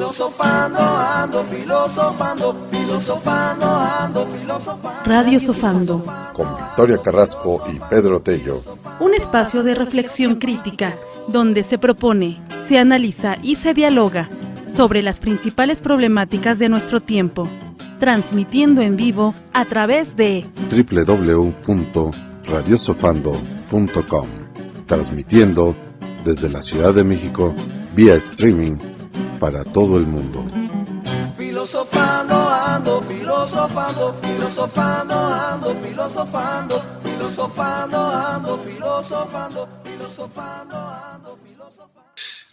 Filosofando, ando filosofando, filosofando, ando filosofando. Radio Sofando. Con Victoria Carrasco y Pedro Tello. Un espacio de reflexión crítica donde se propone, se analiza y se dialoga sobre las principales problemáticas de nuestro tiempo, transmitiendo en vivo a través de www.radiosofando.com, transmitiendo desde la Ciudad de México vía streaming para todo el mundo. Filosofando, ando filosofando, filosofando, ando filosofando, filosofando, ando filosofando, filosofando, ando filosofando.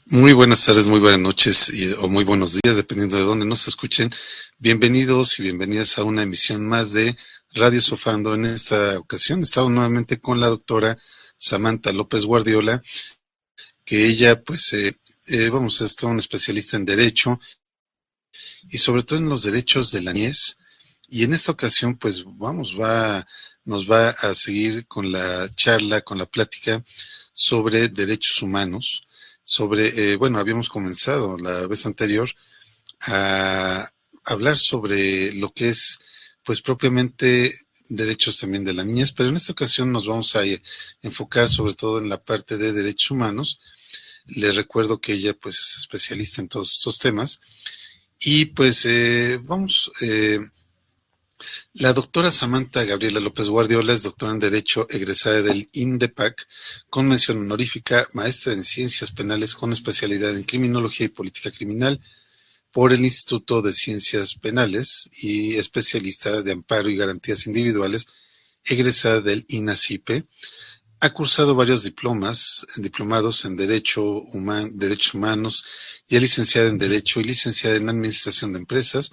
Muy buenas tardes, muy buenas noches o muy buenos días, dependiendo de dónde nos escuchen. Bienvenidos y bienvenidas a una emisión más de Radio Sofando. En esta ocasión estamos nuevamente con la doctora Samantha López Guardiola, que ella es toda una especialista en Derecho y sobre todo en los derechos de la niñez. Y en esta ocasión nos va a seguir con la charla, con la plática sobre derechos humanos. Habíamos comenzado la vez anterior a hablar sobre lo que es, propiamente derechos también de la niñez, pero en esta ocasión nos vamos a enfocar sobre todo en la parte de derechos humanos. Les recuerdo que ella es especialista en todos estos temas y la doctora Samantha Gabriela López Guardiola es doctora en Derecho, egresada del INDEPAC, con mención honorífica, maestra en Ciencias Penales con especialidad en Criminología y Política Criminal por el Instituto de Ciencias Penales y especialista de Amparo y Garantías Individuales, egresada del INACIPE. Ha cursado varios diplomados en Derechos Humanos y es licenciada en Derecho y licenciada en Administración de Empresas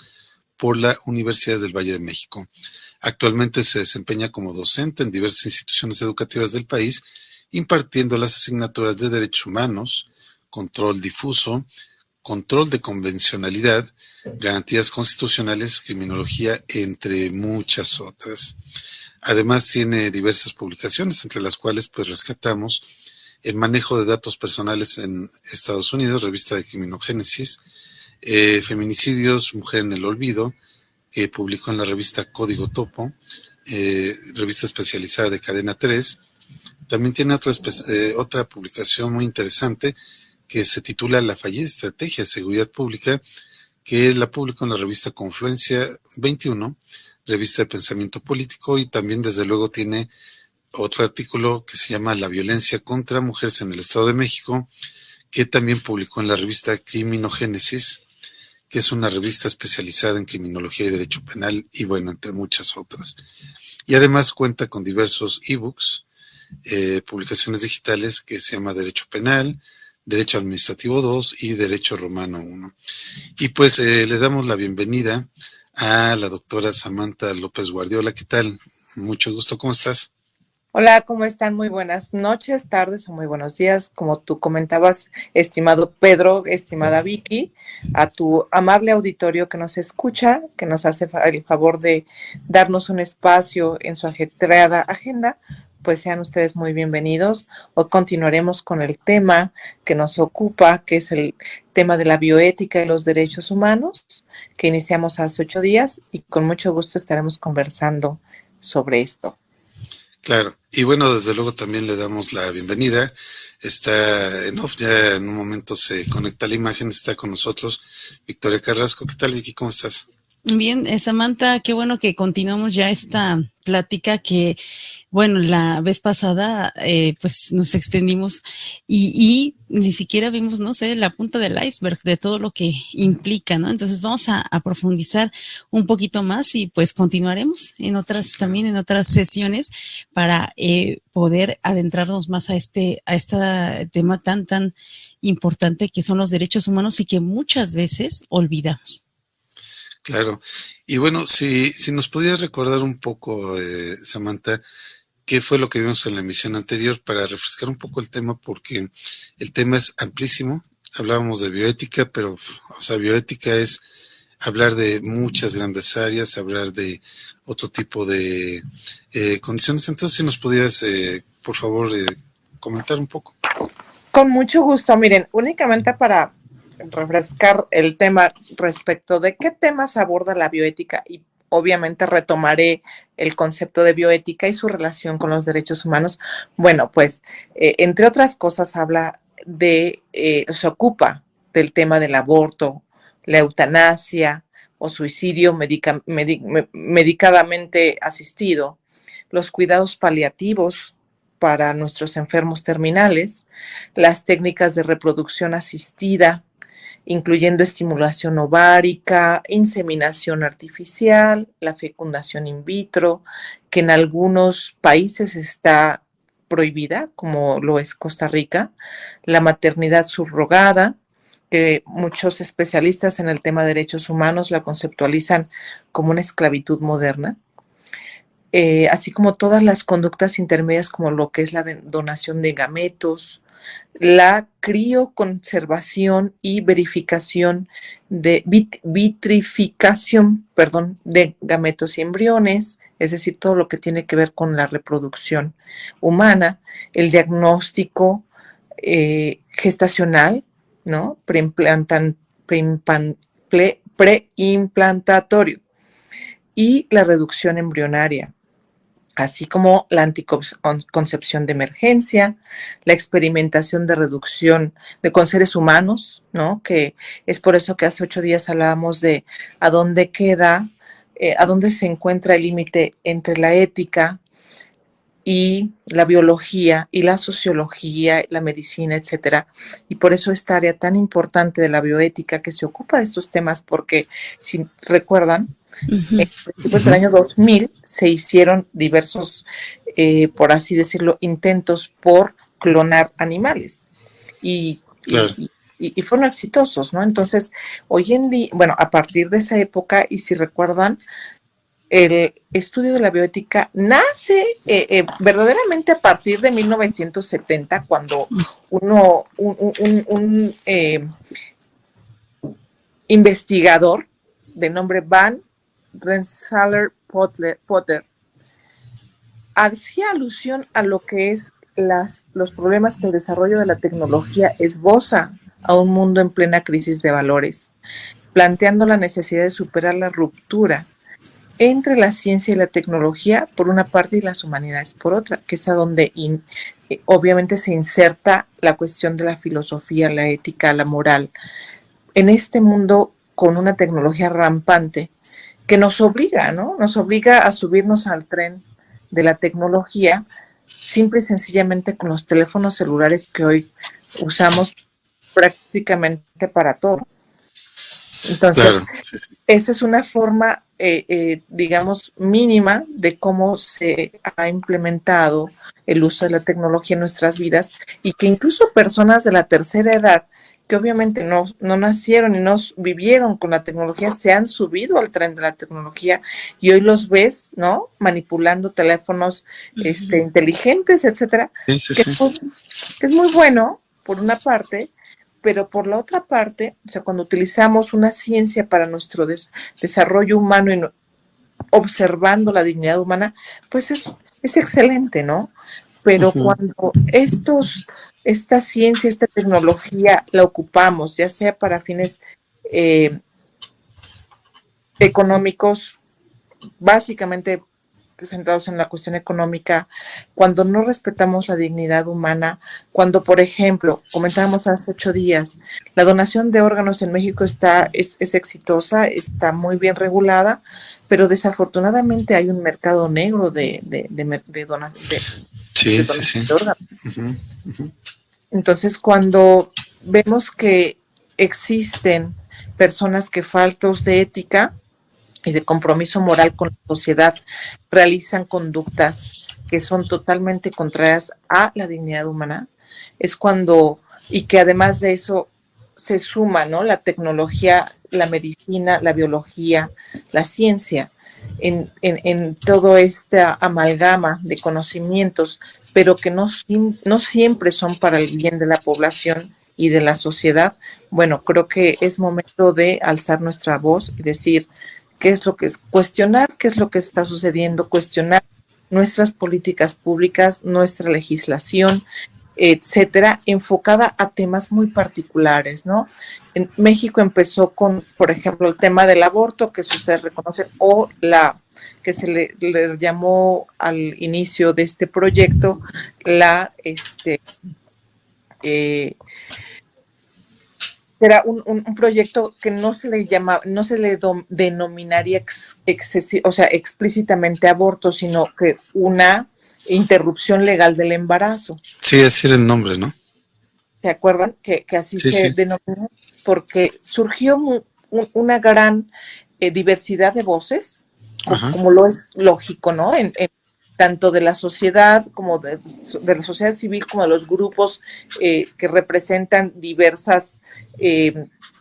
por la Universidad del Valle de México. Actualmente se desempeña como docente en diversas instituciones educativas del país, impartiendo las asignaturas de Derechos Humanos, Control Difuso, Control de Convencionalidad, Garantías Constitucionales, Criminología, entre muchas otras. Además tiene diversas publicaciones, entre las cuales rescatamos El manejo de datos personales en Estados Unidos, revista de Criminogénesis, Feminicidios, Mujer en el Olvido, que publicó en la revista Código Topo, revista especializada de Cadena 3. También tiene otra publicación muy interesante que se titula La fallida estrategia de seguridad pública, que la publicó en la revista Confluencia 21, revista de pensamiento político, y también desde luego tiene otro artículo que se llama La violencia contra mujeres en el Estado de México, que también publicó en la revista Criminogénesis, que es una revista especializada en criminología y derecho penal, y entre muchas otras. Y además cuenta con diversos ebooks, publicaciones digitales que se llama Derecho Penal, Derecho Administrativo 2 y Derecho Romano 1. Y le damos la bienvenida a la doctora Samantha López Guardiola. ¿Qué tal? Mucho gusto, ¿cómo estás? Hola, ¿cómo están? Muy buenas noches, tardes o muy buenos días. Como tú comentabas, estimado Pedro, estimada Vicky, a tu amable auditorio que nos escucha, que nos hace el favor de darnos un espacio en su ajetreada agenda, sean ustedes muy bienvenidos. Hoy continuaremos con el tema que nos ocupa, que es el tema de la bioética y los derechos humanos, que iniciamos hace 8 días y con mucho gusto estaremos conversando sobre esto. Claro, y desde luego también le damos la bienvenida. Está en off, ya en un momento se conecta la imagen, está con nosotros Victoria Carrasco. ¿Qué tal, Vicky? ¿Cómo estás? Bien, Samantha, qué bueno que continuamos ya esta plática que, la vez pasada nos extendimos y ni siquiera vimos, la punta del iceberg de todo lo que implica, ¿no? Entonces vamos a profundizar un poquito más y continuaremos en otras sesiones para poder adentrarnos más a este tema tan importante que son los derechos humanos y que muchas veces olvidamos. Claro. Y si nos podías recordar un poco, Samantha, qué fue lo que vimos en la emisión anterior para refrescar un poco el tema, porque el tema es amplísimo. Hablábamos de bioética, pero, bioética es hablar de muchas grandes áreas, hablar de otro tipo de condiciones. Entonces, si nos podías, por favor, comentar un poco. Con mucho gusto. Miren, únicamente para refrescar el tema respecto de qué temas aborda la bioética y obviamente retomaré el concepto de bioética y su relación con los derechos humanos. Bueno, pues entre otras cosas habla se ocupa del tema del aborto, la eutanasia o suicidio medicadamente asistido, los cuidados paliativos para nuestros enfermos terminales, las técnicas de reproducción asistida, incluyendo estimulación ovárica, inseminación artificial, la fecundación in vitro, que en algunos países está prohibida, como lo es Costa Rica, la maternidad subrogada, que muchos especialistas en el tema de derechos humanos la conceptualizan como una esclavitud moderna, así como todas las conductas intermedias como lo que es la donación de gametos, la crioconservación y verificación de vitrificación, de gametos y embriones, es decir, todo lo que tiene que ver con la reproducción humana, el diagnóstico gestacional, ¿no? Preimplantatorio y la reducción embrionaria, así como la anticoncepción de emergencia, la experimentación de reducción con seres humanos, ¿no? Que es por eso que hace 8 días hablábamos de a dónde se encuentra el límite entre la ética y la biología y la sociología, la medicina, etcétera. Y por eso esta área tan importante de la bioética que se ocupa de estos temas, porque si recuerdan, en principios del año 2000 se hicieron diversos, por así decirlo, intentos por clonar animales y fueron exitosos, ¿no? Entonces, hoy en día, bueno, a partir de esa época, y si recuerdan, el estudio de la bioética nace verdaderamente a partir de 1970, cuando un investigador de nombre Van Rensselaer Potter hacía alusión a lo que es los problemas que el desarrollo de la tecnología esboza a un mundo en plena crisis de valores, planteando la necesidad de superar la ruptura entre la ciencia y la tecnología por una parte y las humanidades por otra, que es a donde obviamente se inserta la cuestión de la filosofía, la ética, la moral, en este mundo con una tecnología rampante que nos obliga, ¿no? Nos obliga a subirnos al tren de la tecnología, simple y sencillamente con los teléfonos celulares que hoy usamos prácticamente para todo. Entonces, claro, sí. Esa es una forma, digamos, mínima de cómo se ha implementado el uso de la tecnología en nuestras vidas y que incluso personas de la tercera edad, que obviamente no nacieron y no vivieron con la tecnología, se han subido al tren de la tecnología y hoy los ves, ¿no? Manipulando teléfonos inteligentes, etcétera, que es muy bueno, por una parte, pero por la otra parte, o sea, cuando utilizamos una ciencia para nuestro desarrollo humano y observando la dignidad humana, pues es excelente, ¿no? Pero cuando esta ciencia, esta tecnología la ocupamos, ya sea para fines económicos, básicamente centrados en la cuestión económica, cuando no respetamos la dignidad humana, cuando, por ejemplo, comentábamos hace 8 días, la donación de órganos en México es exitosa, está muy bien regulada, pero desafortunadamente hay un mercado negro de donación de órganos. Entonces, cuando vemos que existen personas que faltos de ética y de compromiso moral con la sociedad realizan conductas que son totalmente contrarias a la dignidad humana, es cuando, y que además de eso se suma, ¿no? La tecnología, la medicina, la biología, la ciencia, en todo esta amalgama de conocimientos, pero que no siempre son para el bien de la población y de la sociedad. Bueno, creo que es momento de alzar nuestra voz y decir qué es lo que es, cuestionar qué es lo que está sucediendo, cuestionar nuestras políticas públicas, nuestra legislación, etcétera, enfocada a temas muy particulares, ¿no? En México empezó con, por ejemplo, el tema del aborto, que si ustedes reconocen, o la que se le llamó al inicio de este proyecto la era un proyecto que no se le llama, no se le denominaría o sea, explícitamente aborto, sino que una interrupción legal del embarazo. Sí, así era el nombre, ¿no? ¿Se acuerdan? Que así Sí, se sí. denominó, porque surgió una gran diversidad de voces, Ajá. como lo es lógico, ¿no? Tanto de la sociedad como de la sociedad civil, como de los grupos que representan diversas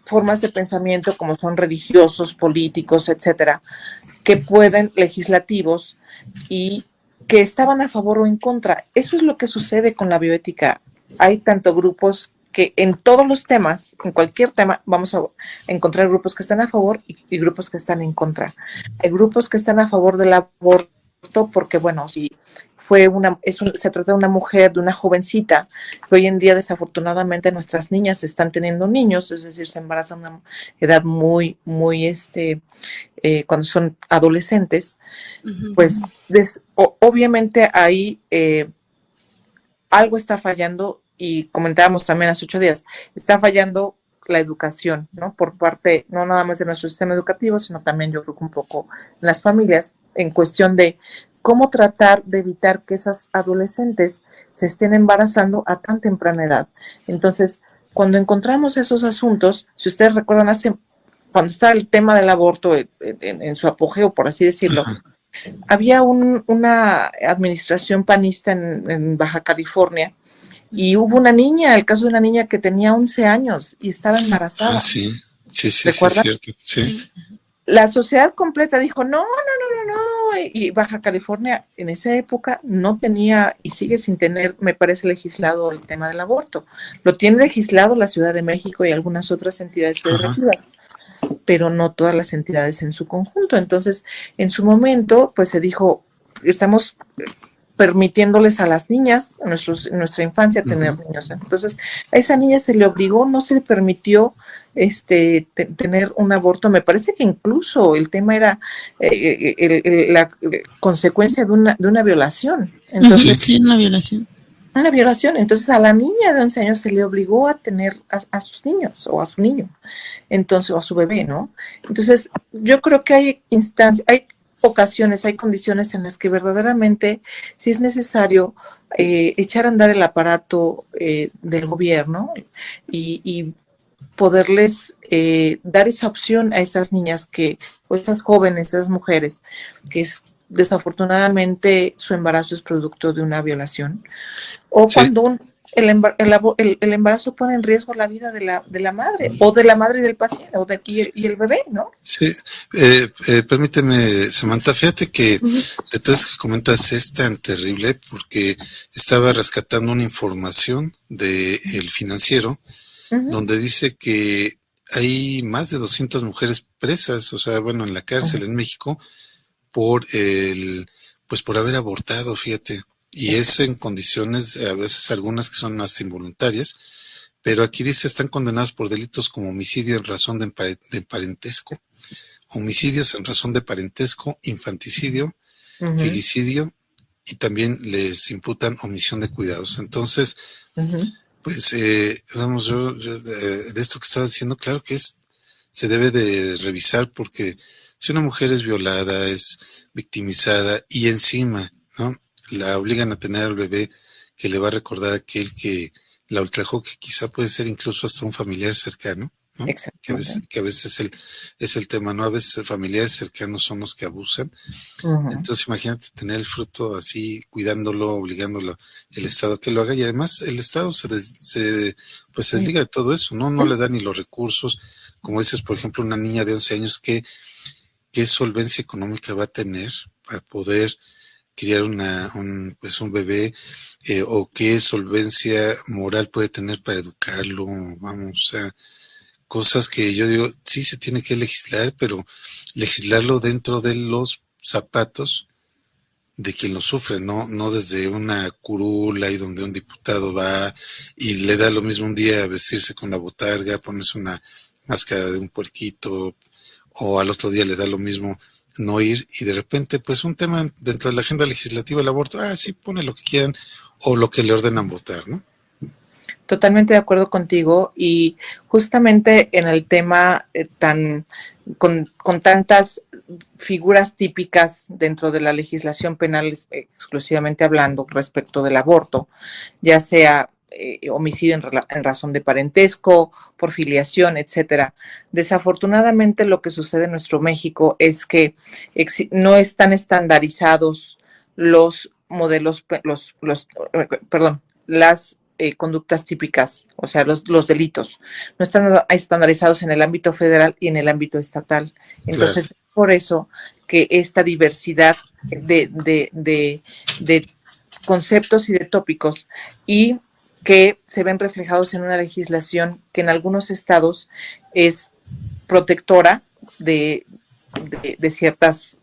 formas de pensamiento, como son religiosos, políticos, etcétera, que pueden, legislativos, y que estaban a favor o en contra. Eso es lo que sucede con la bioética. Hay tanto grupos que en todos los temas, en cualquier tema, vamos a encontrar grupos que están a favor y grupos que están en contra. Hay grupos que están a favor del aborto porque, bueno, si fue se trata de una mujer, de una jovencita, que hoy en día desafortunadamente nuestras niñas están teniendo niños, es decir, se embarazan a una edad muy, muy, cuando son adolescentes, pues obviamente ahí algo está fallando, y comentábamos también hace 8 días, está fallando la educación, ¿no? Por parte, no nada más de nuestro sistema educativo, sino también yo creo que un poco en las familias, en cuestión de cómo tratar de evitar que esas adolescentes se estén embarazando a tan temprana edad. Entonces, cuando encontramos esos asuntos, si ustedes recuerdan, cuando estaba el tema del aborto en su apogeo, por así decirlo, Ajá. había una administración panista en Baja California, y hubo una niña, el caso de una niña que tenía 11 años y estaba embarazada. Ah, sí, sí, sí, sí, es ¿Recuerdan? cierto, sí. La sociedad completa dijo, no, no, no, no, no, y Baja California en esa época no tenía y sigue sin tener, me parece, legislado el tema del aborto. Lo tiene legislado la Ciudad de México y algunas otras entidades federativas, pero no todas las entidades en su conjunto. Entonces, en su momento, pues se dijo, estamos permitiéndoles a las niñas, en nuestra infancia, tener niños. Entonces, a esa niña se le obligó, no se le permitió tener un aborto. Me parece que incluso el tema era la consecuencia de una violación. Entonces, sí, una violación. Una violación. Entonces, a la niña de 11 años se le obligó a tener a sus niños o a su niño, entonces, o a su bebé, ¿no? Entonces, yo creo que hay instancias, hay ocasiones, hay condiciones en las que verdaderamente sí es necesario echar a andar el aparato del gobierno y poderles dar esa opción a esas niñas o esas jóvenes, esas mujeres, que desafortunadamente su embarazo es producto de una violación, o Sí. cuando el embarazo pone en riesgo la vida de la madre, o de la madre y del paciente, y el bebé, ¿no? Sí, permíteme, Samantha, fíjate que de todo eso que comentas es tan terrible porque estaba rescatando una información de El Financiero donde dice que hay más de 200 mujeres presas, o sea, bueno, en la cárcel en México pues por haber abortado, fíjate, y es en condiciones, a veces algunas que son hasta involuntarias, pero aquí dice están condenadas por delitos como homicidio en razón de parentesco, homicidios en razón de parentesco, infanticidio, filicidio, y también les imputan omisión de cuidados. Entonces, pues, vamos, yo de esto que estaba diciendo, claro que se debe de revisar, porque si una mujer es violada, es victimizada, y encima, ¿no?, la obligan a tener al bebé que le va a recordar a aquel que la ultrajó, que quizá puede ser incluso hasta un familiar cercano, ¿no? Que a veces es el tema, ¿no? A veces familiares cercanos son los que abusan. Entonces imagínate tener el fruto así, cuidándolo, obligándolo el Estado que lo haga, y además el Estado se desliga de todo eso, ¿no? No le da ni los recursos, como dices, por ejemplo, una niña de 11 años, ¿qué solvencia económica va a tener para poder criar un bebé? O qué solvencia moral puede tener para educarlo, vamos, o sea, cosas que yo digo, sí se tiene que legislar, pero legislarlo dentro de los zapatos de quien lo sufre, no desde una curula y donde un diputado va y le da lo mismo un día vestirse con la botarga, ponerse una máscara de un puerquito, o al otro día le da lo mismo no ir, y de repente pues un tema dentro de la agenda legislativa del aborto, sí, pone lo que quieran o lo que le ordenan votar, ¿no? Totalmente de acuerdo contigo, y justamente en el tema con tantas figuras típicas dentro de la legislación penal, exclusivamente hablando respecto del aborto, ya sea homicidio en razón de parentesco, por filiación, etcétera. Desafortunadamente, lo que sucede en nuestro México es que no están estandarizados los modelos, las conductas típicas, o sea, los delitos. No están estandarizados en el ámbito federal y en el ámbito estatal. Entonces, claro, por eso que esta diversidad de conceptos y de tópicos, y que se ven reflejados en una legislación que en algunos estados es protectora de ciertas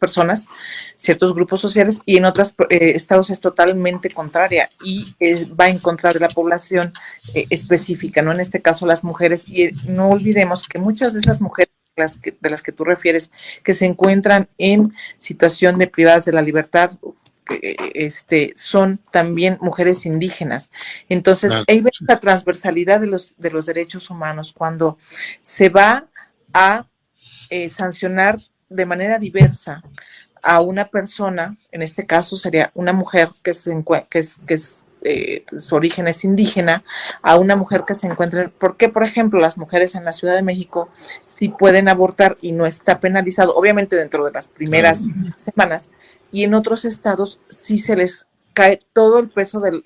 personas, ciertos grupos sociales, y en otros estados es totalmente contraria y va en contra de la población específica, ¿no? En este caso las mujeres, y no olvidemos que muchas de esas mujeres de las que tú refieres, que se encuentran en situación de privadas de la libertad, son también mujeres indígenas. Entonces, ahí ves la transversalidad de los derechos humanos cuando se va a sancionar de manera diversa a una persona, en este caso sería una mujer que su origen es indígena, a una mujer que se encuentra, porque por ejemplo las mujeres en la Ciudad de México sí pueden abortar y no está penalizado, obviamente dentro de las primeras semanas, y en otros estados sí se les cae todo el peso de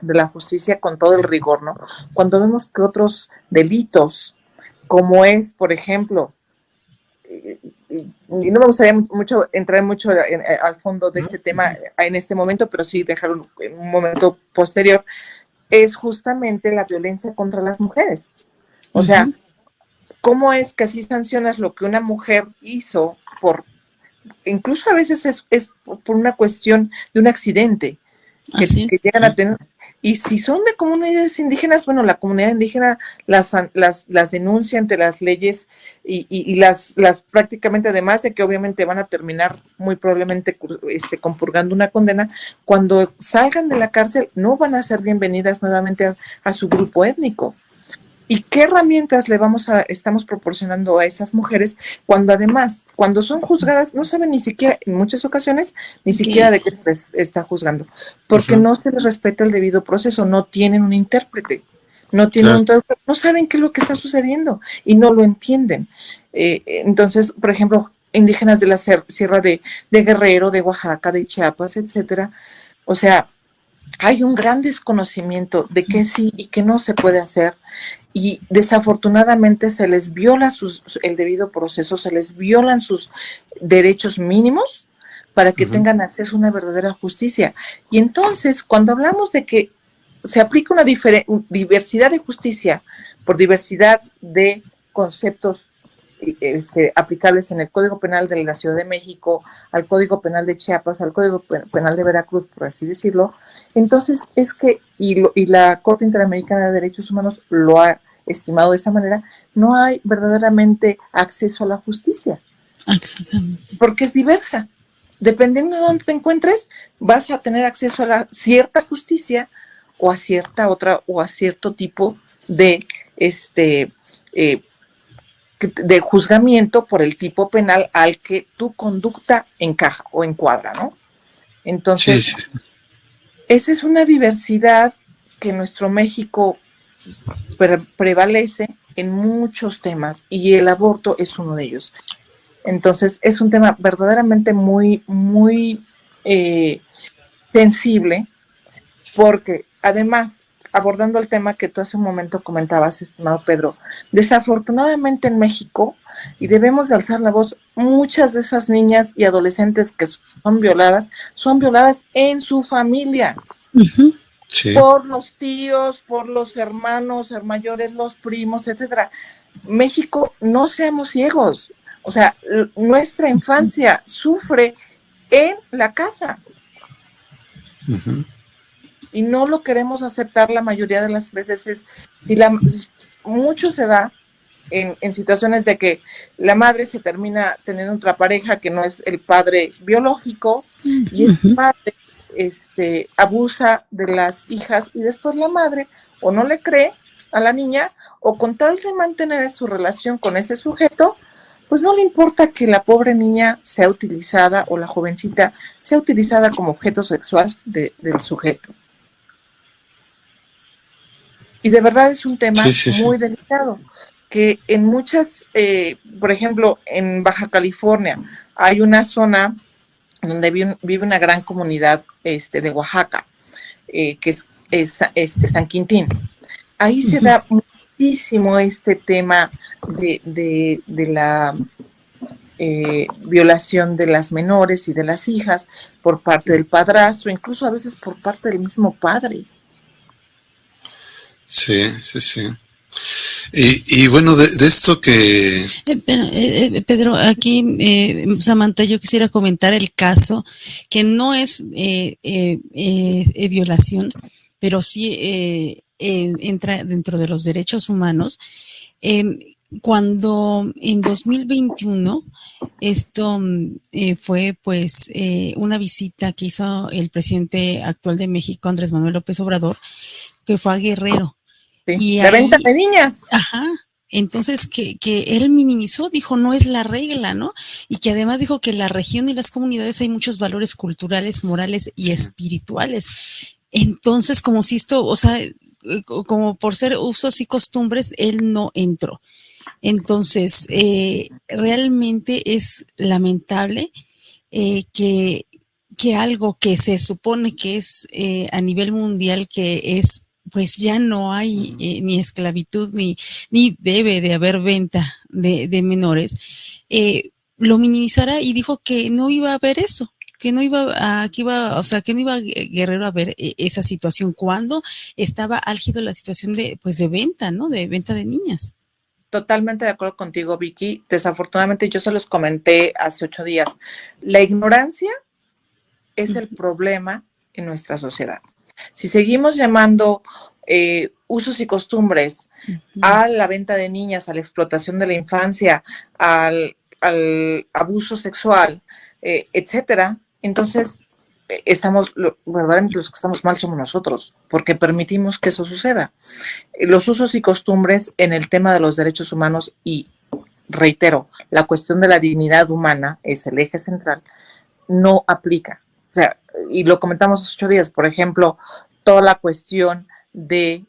la justicia con todo el rigor, ¿no? Cuando vemos que otros delitos, como es, por ejemplo, y no me gustaría entrar mucho al fondo de este tema en este momento, pero sí dejarlo en un momento posterior, es justamente la violencia contra las mujeres. O sea, ¿cómo es que así sancionas lo que una mujer hizo incluso a veces es por una cuestión de un accidente que llegan a tener? Y si son de comunidades indígenas, bueno, la comunidad indígena las denuncia ante las leyes y las prácticamente, además de que obviamente van a terminar muy probablemente compurgando una condena, cuando salgan de la cárcel no van a ser bienvenidas nuevamente a su grupo étnico. ¿Y qué herramientas estamos proporcionando a esas mujeres cuando además, cuando son juzgadas, no saben ni siquiera, en muchas ocasiones, ni siquiera de qué se les está juzgando? Porque no se les respeta el debido proceso, no tienen un intérprete, no saben qué es lo que está sucediendo y no lo entienden. Entonces, por ejemplo, indígenas de la sierra de Guerrero, de Oaxaca, de Chiapas, etcétera, o sea, hay un gran desconocimiento de qué sí y qué no se puede hacer, y desafortunadamente se les viola el debido proceso, se les violan sus derechos mínimos para que tengan acceso a una verdadera justicia. Y entonces, cuando hablamos de que se aplica una diversidad de justicia por diversidad de conceptos aplicables en el Código Penal de la Ciudad de México, al Código Penal de Chiapas, al Código Penal de Veracruz, por así decirlo, entonces es que, y la Corte Interamericana de Derechos Humanos lo ha estimado de esa manera, no hay verdaderamente acceso a la justicia. Exactamente. Porque es diversa. Dependiendo de dónde te encuentres, vas a tener acceso a cierta justicia o a cierta otra, o a cierto tipo de de juzgamiento por el tipo penal al que tu conducta encaja o encuadra, ¿no? Entonces, esa es una diversidad que en nuestro México prevalece en muchos temas, y el aborto es uno de ellos. Entonces, es un tema verdaderamente muy, muy sensible, porque además, abordando el tema que tú hace un momento comentabas, estimado Pedro, desafortunadamente en México, y debemos de alzar la voz, muchas de esas niñas y adolescentes que son violadas en su familia, por los tíos, por los hermanos mayores, los primos, etcétera. México, no seamos ciegos. O sea, nuestra infancia sufre en la casa. Ujú. Y no lo queremos aceptar la mayoría de las veces. Mucho se da en situaciones de que la madre se termina teniendo otra pareja que no es el padre biológico, y este padre abusa de las hijas, y después la madre o no le cree a la niña, o con tal de mantener su relación con ese sujeto, pues no le importa que la pobre niña sea utilizada, o la jovencita sea utilizada como objeto sexual del sujeto. Y de verdad es un tema muy delicado, que en muchas, por ejemplo, en Baja California hay una zona donde vive una gran comunidad de Oaxaca, que es San Quintín. Ahí se da muchísimo este tema de la violación de las menores y de las hijas por parte del padrastro, incluso a veces por parte del mismo padre. Sí. Y bueno, de esto que... Pedro, aquí, Samantha, yo quisiera comentar el caso, que no es violación, pero sí entra dentro de los derechos humanos. Cuando en 2021 esto fue pues una visita que hizo el presidente actual de México, Andrés Manuel López Obrador, que fue a Guerrero. Sí, y la venta de niñas. Ajá. Entonces, que él minimizó, dijo, no es la regla, ¿no? Y que además dijo que en la región y las comunidades hay muchos valores culturales, morales y espirituales. Entonces, como si esto, o sea, como por ser usos y costumbres, él no entró. Entonces, realmente es lamentable que algo que se supone que es a nivel mundial, que es, pues ya no hay ni esclavitud ni debe de haber venta de menores, lo minimizara y dijo que no iba a haber eso, que no iba que no iba Guerrero a ver esa situación cuando estaba álgido la situación de venta, ¿no? De venta de niñas. Totalmente de acuerdo contigo, Vicky. Desafortunadamente yo se los comenté hace 8 días. La ignorancia es el problema en nuestra sociedad. Si seguimos llamando usos y costumbres a la venta de niñas, a la explotación de la infancia, al abuso sexual, etcétera, entonces verdaderamente los que estamos mal somos nosotros, porque permitimos que eso suceda. Los usos y costumbres en el tema de los derechos humanos, y reitero, la cuestión de la dignidad humana es el eje central, no aplica. O sea, y lo comentamos hace 8 días, por ejemplo, toda la cuestión de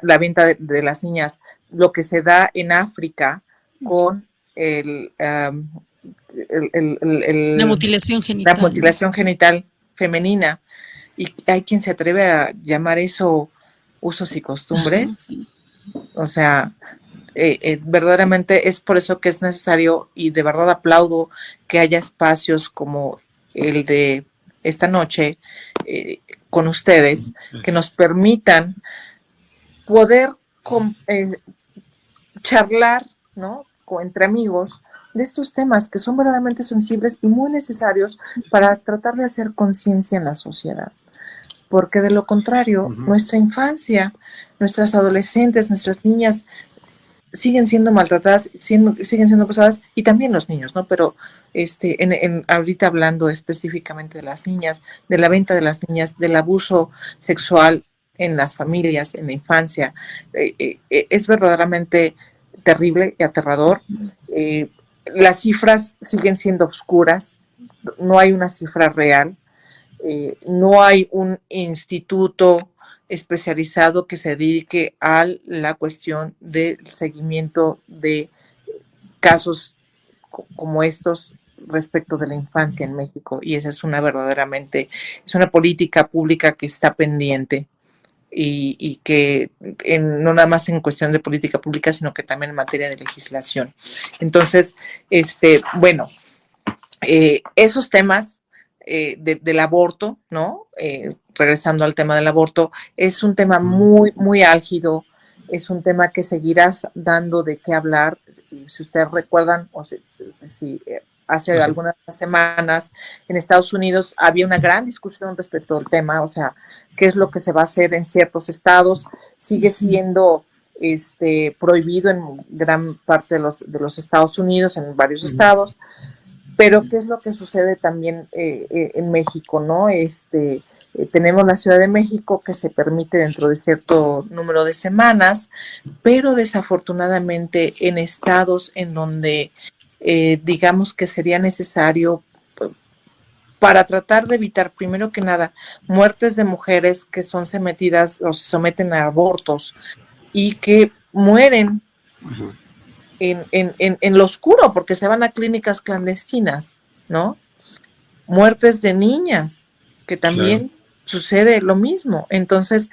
la venta de las niñas, lo que se da en África con la mutilación genital. La mutilación genital femenina, y hay quien se atreve a llamar eso usos y costumbres. Sí. O sea, verdaderamente es por eso que es necesario, y de verdad aplaudo que haya espacios como el de esta noche con ustedes, que nos permitan poder charlar, ¿no?, entre amigos, de estos temas que son verdaderamente sensibles y muy necesarios para tratar de hacer conciencia en la sociedad. Porque de lo contrario, nuestra infancia, nuestras adolescentes, nuestras niñas siguen siendo maltratadas, siguen siendo abusadas, y también los niños, ¿no? Pero ahorita hablando específicamente de las niñas, de la venta de las niñas, del abuso sexual en las familias, en la infancia, es verdaderamente terrible y aterrador. Las cifras siguen siendo oscuras, no hay una cifra real, no hay un instituto especializado que se dedique a la cuestión del seguimiento de casos como estos respecto de la infancia en México, y esa es una política pública que está pendiente, y que no nada más en cuestión de política pública, sino que también en materia de legislación. Entonces, esos temas del aborto, ¿no? Regresando al tema del aborto, es un tema muy, muy álgido, Es un tema que seguirá dando de qué hablar. Si ustedes recuerdan, o si hace algunas semanas en Estados Unidos había una gran discusión respecto al tema, o sea, qué es lo que se va a hacer en ciertos estados. Sigue siendo prohibido en gran parte de los Estados Unidos, en varios estados, pero qué es lo que sucede también en México, ¿no? Tenemos la Ciudad de México que se permite dentro de cierto número de semanas, pero desafortunadamente en estados en donde digamos que sería necesario para tratar de evitar, primero que nada, muertes de mujeres que son sometidas o se someten a abortos y que mueren en lo oscuro porque se van a clínicas clandestinas, ¿no? Muertes de niñas, que también sucede lo mismo. Entonces,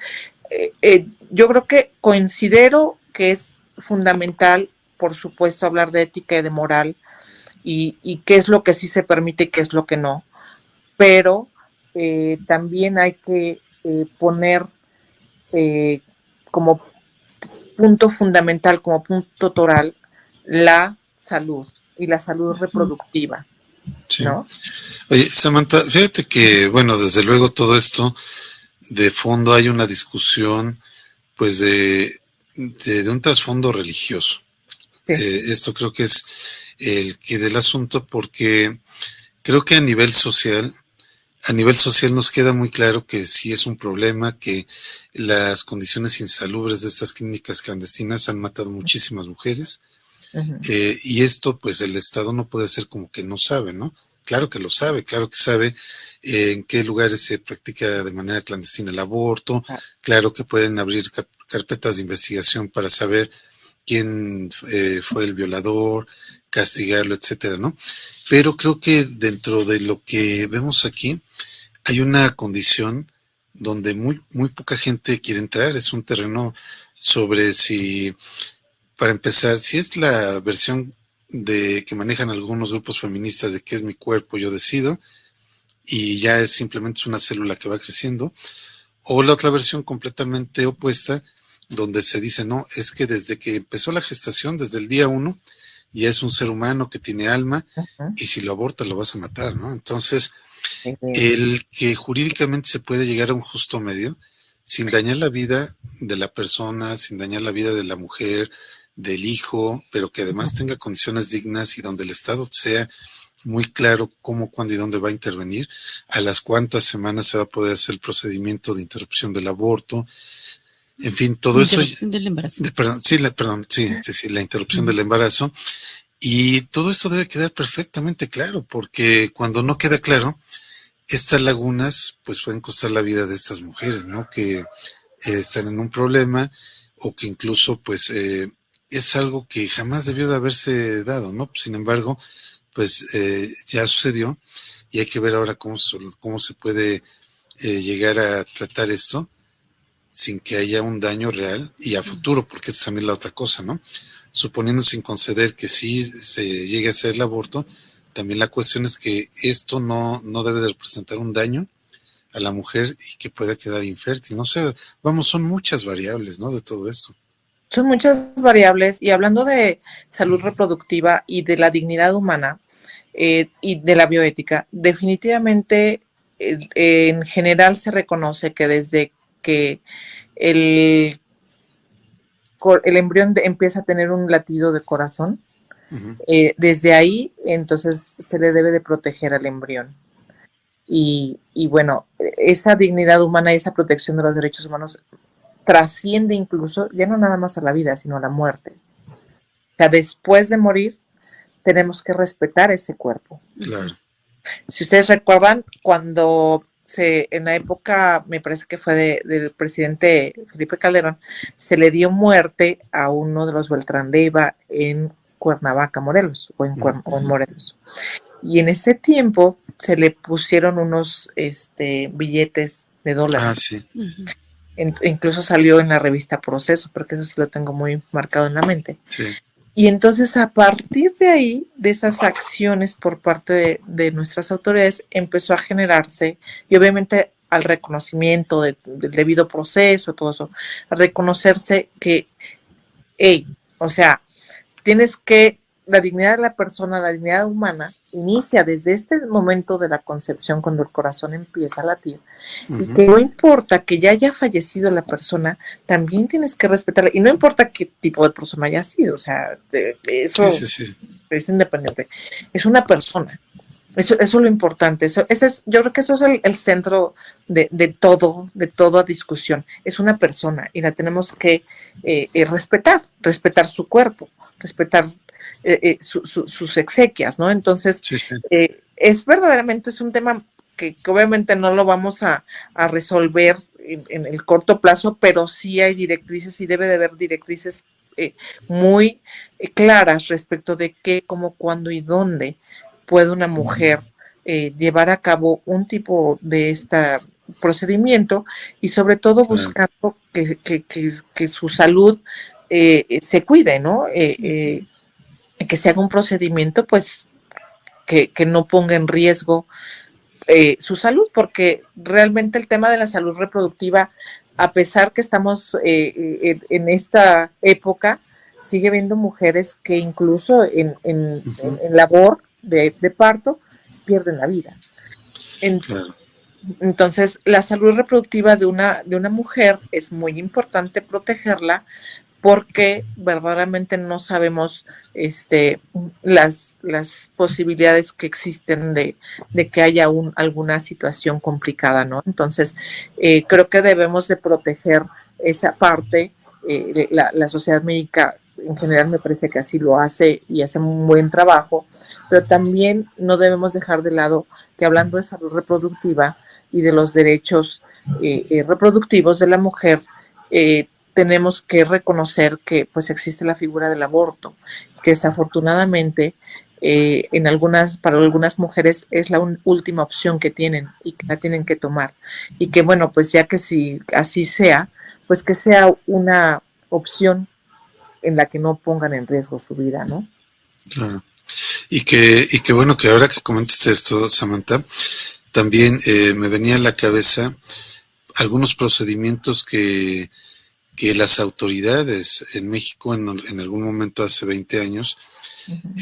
yo creo que considero que es fundamental, por supuesto, hablar de ética y de moral y qué es lo que sí se permite y qué es lo que no. Pero también hay que poner como punto fundamental, como punto toral, la salud y la salud reproductiva. Sí. ¿No? Oye, Samantha, fíjate que, bueno, desde luego todo esto, de fondo hay una discusión, pues, de un trasfondo religioso. Sí. Esto creo que es el que del asunto, porque creo que a nivel social nos queda muy claro que sí es un problema, que las condiciones insalubres de estas clínicas clandestinas han matado muchísimas mujeres. Y esto, pues, el Estado no puede hacer como que no sabe, ¿no? Claro que lo sabe, claro que sabe en qué lugares se practica de manera clandestina el aborto, claro que pueden abrir carpetas de investigación para saber quién fue el violador, castigarlo, etcétera, ¿no? Pero creo que dentro de lo que vemos aquí hay una condición donde muy poca gente quiere entrar. Es un terreno sobre si, para empezar, si es la versión de que manejan algunos grupos feministas de que es mi cuerpo, yo decido, y ya es simplemente una célula que va creciendo, o la otra versión completamente opuesta, donde se dice, no, es que desde que empezó la gestación, desde el día 1, ya es un ser humano que tiene alma, y si lo abortas lo vas a matar, ¿no? Entonces, el que jurídicamente se puede llegar a un justo medio, sin dañar la vida de la persona, sin dañar la vida de la mujer, del hijo, pero que además tenga condiciones dignas y donde el Estado sea muy claro cómo, cuándo y dónde va a intervenir, a las cuántas semanas se va a poder hacer el procedimiento de interrupción del aborto, en fin, todo eso. Interrupción del embarazo. La interrupción del embarazo. Y todo esto debe quedar perfectamente claro, porque cuando no queda claro, estas lagunas pues pueden costar la vida de estas mujeres, ¿no? Que están en un problema o que incluso pues es algo que jamás debió de haberse dado, ¿no? Sin embargo, pues ya sucedió y hay que ver ahora cómo se puede llegar a tratar esto sin que haya un daño real y a futuro, porque esta es también la otra cosa, ¿no? Suponiendo sin conceder que sí se llegue a hacer el aborto, también la cuestión es que esto no debe de representar un daño a la mujer y que pueda quedar infértil, no sé, vamos, son muchas variables, ¿no? De todo esto. Son muchas variables, y hablando de salud reproductiva y de la dignidad humana y de la bioética, definitivamente en general se reconoce que desde que el embrión empieza a tener un latido de corazón, desde ahí entonces se le debe de proteger al embrión. Y bueno, esa dignidad humana y esa protección de los derechos humanos trasciende incluso, ya no nada más a la vida, sino a la muerte. O sea, después de morir, tenemos que respetar ese cuerpo. Claro. Si ustedes recuerdan, cuando en la época, me parece que fue del presidente Felipe Calderón, se le dio muerte a uno de los Beltrán Leiva en Cuernavaca, Morelos, o en Morelos. Y en ese tiempo se le pusieron unos billetes de dólares. Ah, sí. Incluso salió en la revista Proceso, porque eso sí lo tengo muy marcado en la mente. Sí. Y entonces a partir de ahí, de esas acciones por parte de nuestras autoridades, empezó a generarse, y obviamente al reconocimiento del debido proceso, todo eso, a reconocerse que, hey, o sea, tienes que, la dignidad de la persona, la dignidad humana, inicia desde este momento de la concepción, cuando el corazón empieza a latir, y que no importa que ya haya fallecido la persona, también tienes que respetarla, y no importa qué tipo de persona haya sido, o sea, eso Sí. es independiente, es una persona. Eso es lo importante. Yo creo que eso es el centro de toda discusión. Es una persona y la tenemos que respetar su cuerpo, respetar sus exequias, ¿no? Entonces, Sí. es verdaderamente, es un tema que obviamente no lo vamos a resolver en el corto plazo, pero sí hay directrices y debe de haber directrices muy claras respecto de qué, cómo, cuándo y dónde puede una mujer llevar a cabo un tipo de este procedimiento y sobre todo buscando que su salud se cuide, ¿no? Que se haga un procedimiento pues que no ponga en riesgo su salud, porque realmente el tema de la salud reproductiva, a pesar que estamos en esta época, sigue habiendo mujeres que incluso en labor de parto pierden la vida. Entonces, la salud reproductiva de una mujer es muy importante protegerla, porque verdaderamente no sabemos las posibilidades que existen de que haya alguna situación complicada, ¿no? Entonces, creo que debemos de proteger esa parte. La sociedad médica en general me parece que así lo hace y hace un buen trabajo, pero también no debemos dejar de lado que, hablando de salud reproductiva y de los derechos reproductivos de la mujer, tenemos que reconocer que pues existe la figura del aborto, que desafortunadamente para algunas mujeres es la última opción que tienen y que la tienen que tomar, y que bueno, pues ya que si así sea, pues que sea una opción en la que no pongan en riesgo su vida, ¿no? Claro. Y que bueno, que ahora que comentaste esto, Samantha, también me venía a la cabeza algunos procedimientos que las autoridades en México en algún momento hace 20 años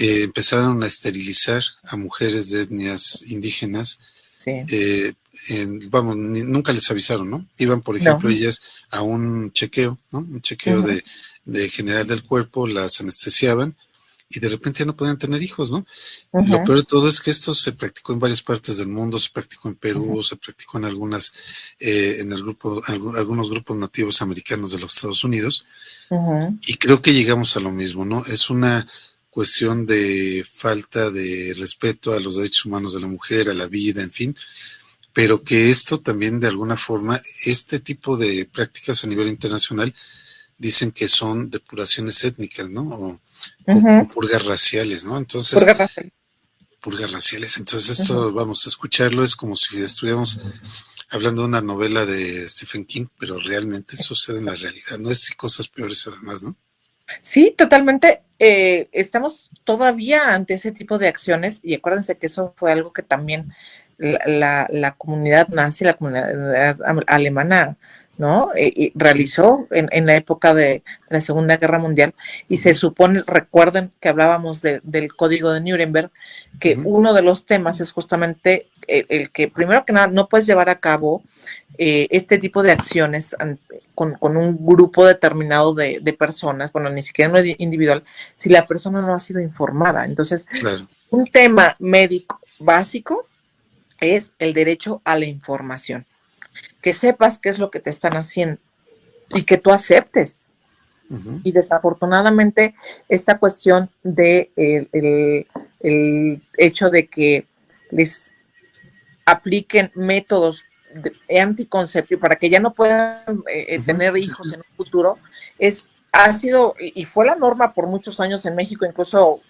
empezaron a esterilizar a mujeres de etnias indígenas. Sí. Nunca les avisaron, ¿no? Iban, por ejemplo, ellas a un chequeo, ¿no? Un chequeo de general del cuerpo, las anestesiaban y de repente ya no podían tener hijos, ¿no? Lo peor de todo es que esto se practicó en varias partes del mundo, se practicó en Perú, se practicó en algunos grupos nativos americanos de los Estados Unidos, y creo que llegamos a lo mismo, ¿no? Es una cuestión de falta de respeto a los derechos humanos de la mujer, a la vida, en fin, pero que esto también de alguna forma, este tipo de prácticas a nivel internacional dicen que son depuraciones étnicas, ¿no? O purgas raciales, ¿no? Entonces, purgas raciales. Entonces esto, vamos a escucharlo, es como si estuviéramos hablando de una novela de Stephen King, pero realmente sucede en la realidad, ¿no? Es cosas peores además, ¿no? Sí, totalmente. Estamos todavía ante ese tipo de acciones, y acuérdense que eso fue algo que también la comunidad nazi, la comunidad alemana, ¿no? Realizó en la época de la Segunda Guerra Mundial, y se supone, recuerden que hablábamos del Código de Nuremberg, que uno de los temas es justamente el que, primero que nada, no puedes llevar a cabo este tipo de acciones con un grupo determinado de personas, bueno, ni siquiera no individual, si la persona no ha sido informada. Entonces, un tema médico básico es el derecho a la información, que sepas qué es lo que te están haciendo y que tú aceptes. Y desafortunadamente esta cuestión de el hecho de que les apliquen métodos anticonceptivos para que ya no puedan tener hijos en un futuro, ha sido y fue la norma por muchos años en México, incluso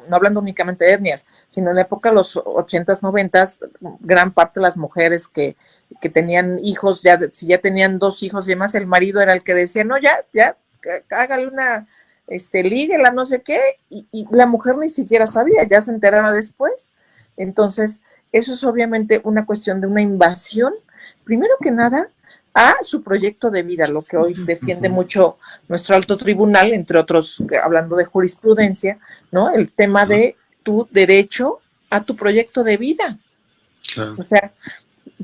no hablando únicamente de etnias, sino en la época de los 80s, 90s, gran parte de las mujeres que tenían hijos, si ya tenían 2 hijos y demás, el marido era el que decía, no, ya, hágale una, líguela, no sé qué, y la mujer ni siquiera sabía, ya se enteraba después. Entonces, eso es obviamente una cuestión de una invasión primero que nada, a su proyecto de vida, lo que hoy defiende mucho nuestro alto tribunal, entre otros, hablando de jurisprudencia, ¿no? El tema de tu derecho a tu proyecto de vida. Claro. O sea,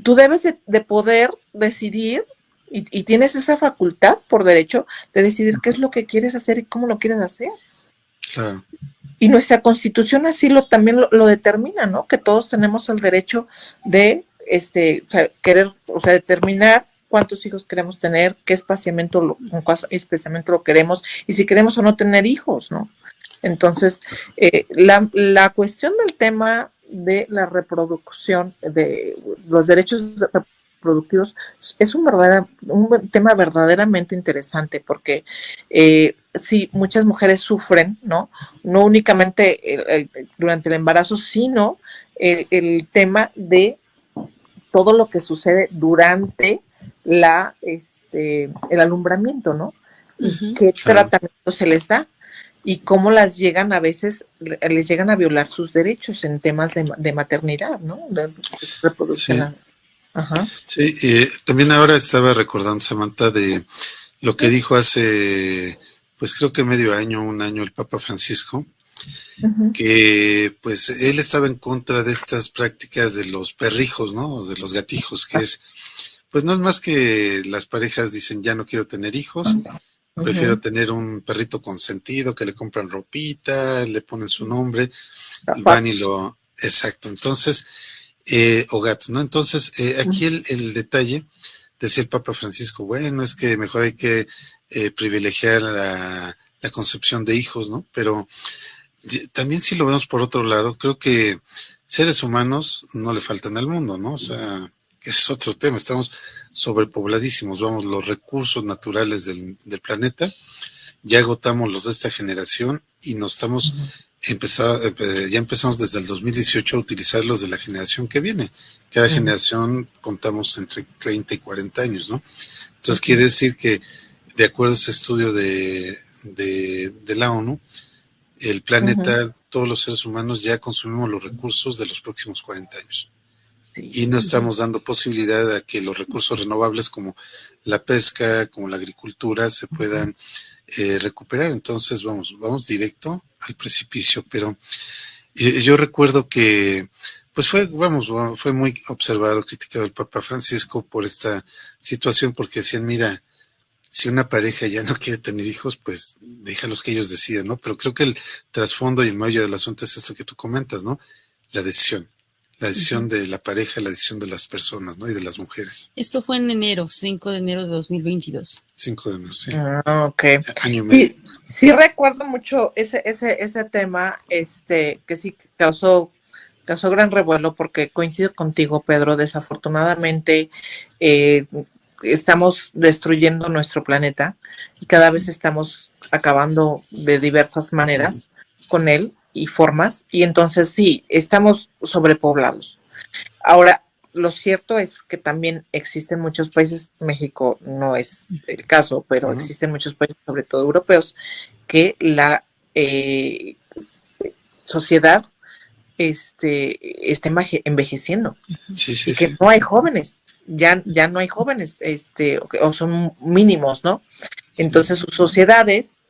tú debes de poder decidir y tienes esa facultad por derecho de decidir qué es lo que quieres hacer y cómo lo quieres hacer. Claro. Y nuestra Constitución así también lo determina, ¿no? Que todos tenemos el derecho de querer, o sea, determinar cuántos hijos queremos tener, qué espaciamiento lo queremos y si queremos o no tener hijos, ¿no? Entonces, la cuestión del tema de la reproducción, de los derechos reproductivos, es un tema verdaderamente interesante porque sí, muchas mujeres sufren, ¿no? No únicamente durante el embarazo, sino el tema de todo lo que sucede durante el alumbramiento, ¿no? Y qué tratamiento se les da y cómo les llegan a violar sus derechos en temas de maternidad, ¿no? De reproducción. Sí. Ajá. Sí, también ahora estaba recordando, Samantha, de lo que dijo hace, pues creo que medio año, un año, el Papa Francisco, que pues él estaba en contra de estas prácticas de los perrijos, ¿no? De los gatijos, que es, pues no es más que las parejas dicen, ya no quiero tener hijos, prefiero tener un perrito consentido, que le compran ropita, le ponen su nombre, van y lo... Exacto, entonces... o gatos, ¿no? Entonces, aquí el detalle, decía el Papa Francisco, bueno, es que mejor hay que privilegiar la concepción de hijos, ¿no? Pero también si lo vemos por otro lado, creo que seres humanos no le faltan al mundo, ¿no? O sea, que es otro tema, estamos sobrepobladísimos, vamos, los recursos naturales del planeta, ya agotamos los de esta generación y nos estamos... ya empezamos desde el 2018 a utilizar los de la generación que viene. Cada generación contamos entre 30 y 40 años, ¿no? Entonces quiere decir que, de acuerdo a ese estudio de la ONU, el planeta, todos los seres humanos ya consumimos los recursos de los próximos 40 años. Y no estamos dando posibilidad a que los recursos renovables como la pesca, como la agricultura, se puedan recuperar. Entonces vamos directo al precipicio, pero yo recuerdo que pues fue muy observado, criticado el Papa Francisco por esta situación, porque decían, mira, si una pareja ya no quiere tener hijos, pues déjalos que ellos decidan, ¿no? Pero creo que el trasfondo y el meollo del asunto es esto que tú comentas, ¿no? La decisión de la pareja, la decisión de las personas, ¿no? Y de las mujeres. Esto fue en enero, 5 de enero de 2022. 5 de enero, sí. Ok. Año y medio. Sí recuerdo mucho ese tema, que sí causó gran revuelo, porque coincido contigo, Pedro, desafortunadamente estamos destruyendo nuestro planeta y cada vez estamos acabando de diversas maneras con él y formas, y entonces sí, estamos sobrepoblados. Ahora, lo cierto es que también existen muchos países, México no es el caso, pero existen muchos países, sobre todo europeos, que la sociedad está envejeciendo. Sí, y que no hay jóvenes, ya no hay jóvenes, o son mínimos, ¿no? Entonces sus sociedades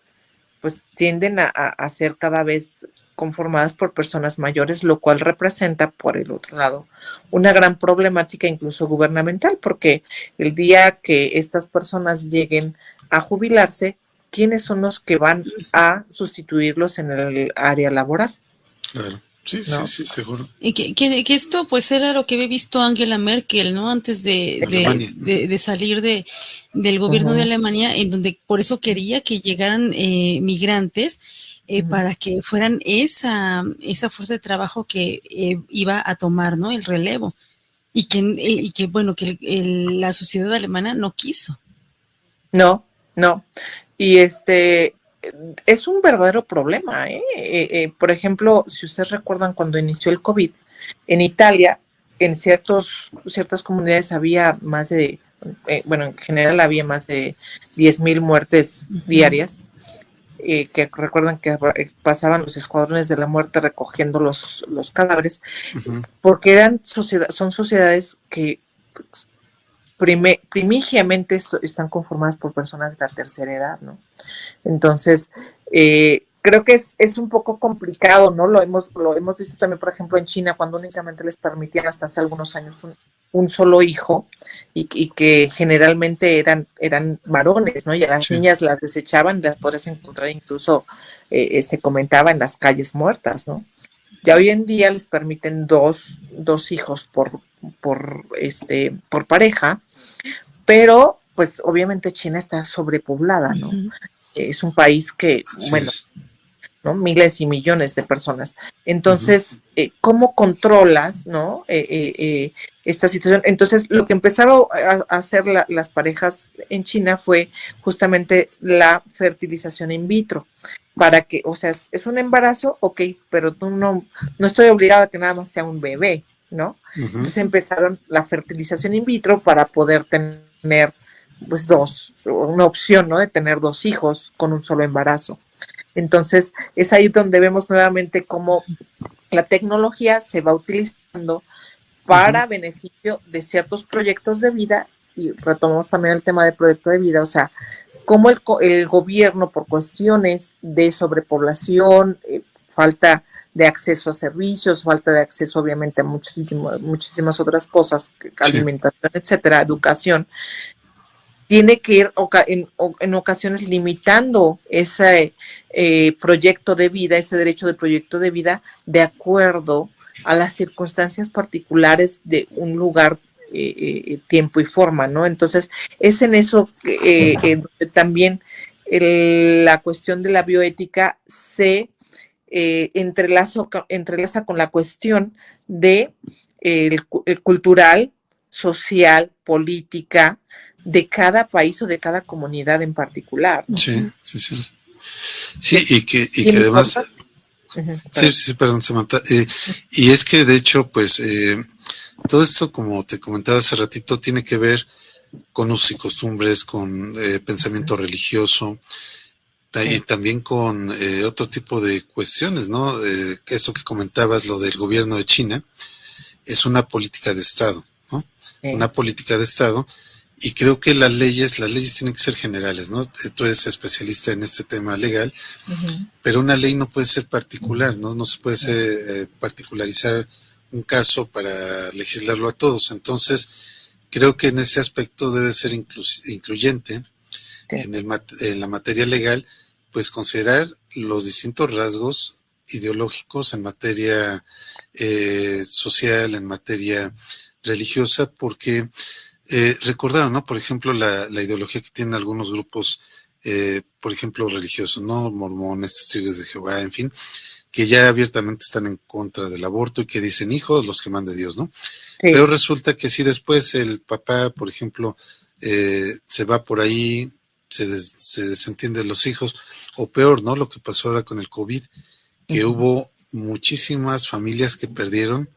pues tienden a ser cada vez conformadas por personas mayores, lo cual representa, por el otro lado, una gran problemática incluso gubernamental, porque el día que estas personas lleguen a jubilarse, ¿quiénes son los que van a sustituirlos en el área laboral? Claro. Sí, ¿no? sí, seguro. Y que esto pues era lo que había visto Angela Merkel, ¿no? Antes de salir del gobierno de Alemania, en donde por eso quería que llegaran migrantes para que fueran esa fuerza de trabajo que iba a tomar, ¿no? El relevo. Y que bueno, que la sociedad alemana no quiso. No. Y es un verdadero problema, por ejemplo, si ustedes recuerdan cuando inició el COVID, en Italia, en ciertas comunidades había más de, en general había más de 10,000 muertes diarias, que recuerdan que pasaban los escuadrones de la muerte recogiendo los cadáveres, porque son sociedades que primigiamente están conformadas por personas de la tercera edad, ¿no? Entonces, creo que es un poco complicado, ¿no? Lo hemos visto también, por ejemplo, en China, cuando únicamente les permitían hasta hace algunos años un solo hijo y que generalmente eran varones, ¿no? Y a las niñas las desechaban y las podrías encontrar incluso, se comentaba, en las calles muertas, ¿no? Ya hoy en día les permiten dos hijos por pareja, pero pues obviamente China está sobrepoblada, ¿no? Es un país que, ¿no? Miles y millones de personas. Entonces, ¿cómo controlas, ¿no? Esta situación? Entonces, lo que empezaron a hacer las parejas en China fue justamente la fertilización in vitro, para que, o sea, es un embarazo, ok, pero tú no estoy obligada a que nada más sea un bebé, ¿no? Entonces empezaron la fertilización in vitro para poder tener, pues, una opción, ¿no? De tener 2 hijos con un solo embarazo. Entonces, es ahí donde vemos nuevamente cómo la tecnología se va utilizando para beneficio de ciertos proyectos de vida, y retomamos también el tema del proyecto de vida, o sea, cómo el gobierno, por cuestiones de sobrepoblación, falta de acceso a servicios, falta de acceso obviamente a muchísimas otras cosas, alimentación, etcétera, educación, tiene que ir en ocasiones limitando ese proyecto de vida, ese derecho de proyecto de vida, de acuerdo a las circunstancias particulares de un lugar, tiempo y forma, ¿no? Entonces, es en eso donde también la cuestión de la bioética se entrelaza con la cuestión de el cultural, social, política, de cada país o de cada comunidad en particular, ¿no? Sí. Sí, y que además... Sí, perdón, Samantha. Y es que, de hecho, pues, todo esto, como te comentaba hace ratito, tiene que ver con usos y costumbres, con pensamiento religioso, y también con otro tipo de cuestiones, ¿no? Esto que comentabas, lo del gobierno de China, es una política de Estado, ¿no? Una política de Estado. Y creo que las leyes tienen que ser generales, ¿no? Tú eres especialista en este tema legal, pero una ley no puede ser particular, ¿no? No se puede particularizar un caso para legislarlo a todos. Entonces, creo que en ese aspecto debe ser incluyente en la materia legal, pues considerar los distintos rasgos ideológicos en materia social, en materia religiosa, porque... recordado, ¿no? Por ejemplo, la ideología que tienen algunos grupos, por ejemplo, religiosos, ¿no? Mormones, testigos de Jehová, en fin, que ya abiertamente están en contra del aborto y que dicen hijos los que mande Dios, ¿no? Sí. Pero resulta que si después el papá, por ejemplo, se va por ahí, se desentiende de los hijos, o peor, ¿no? Lo que pasó ahora con el COVID, que hubo muchísimas familias que perdieron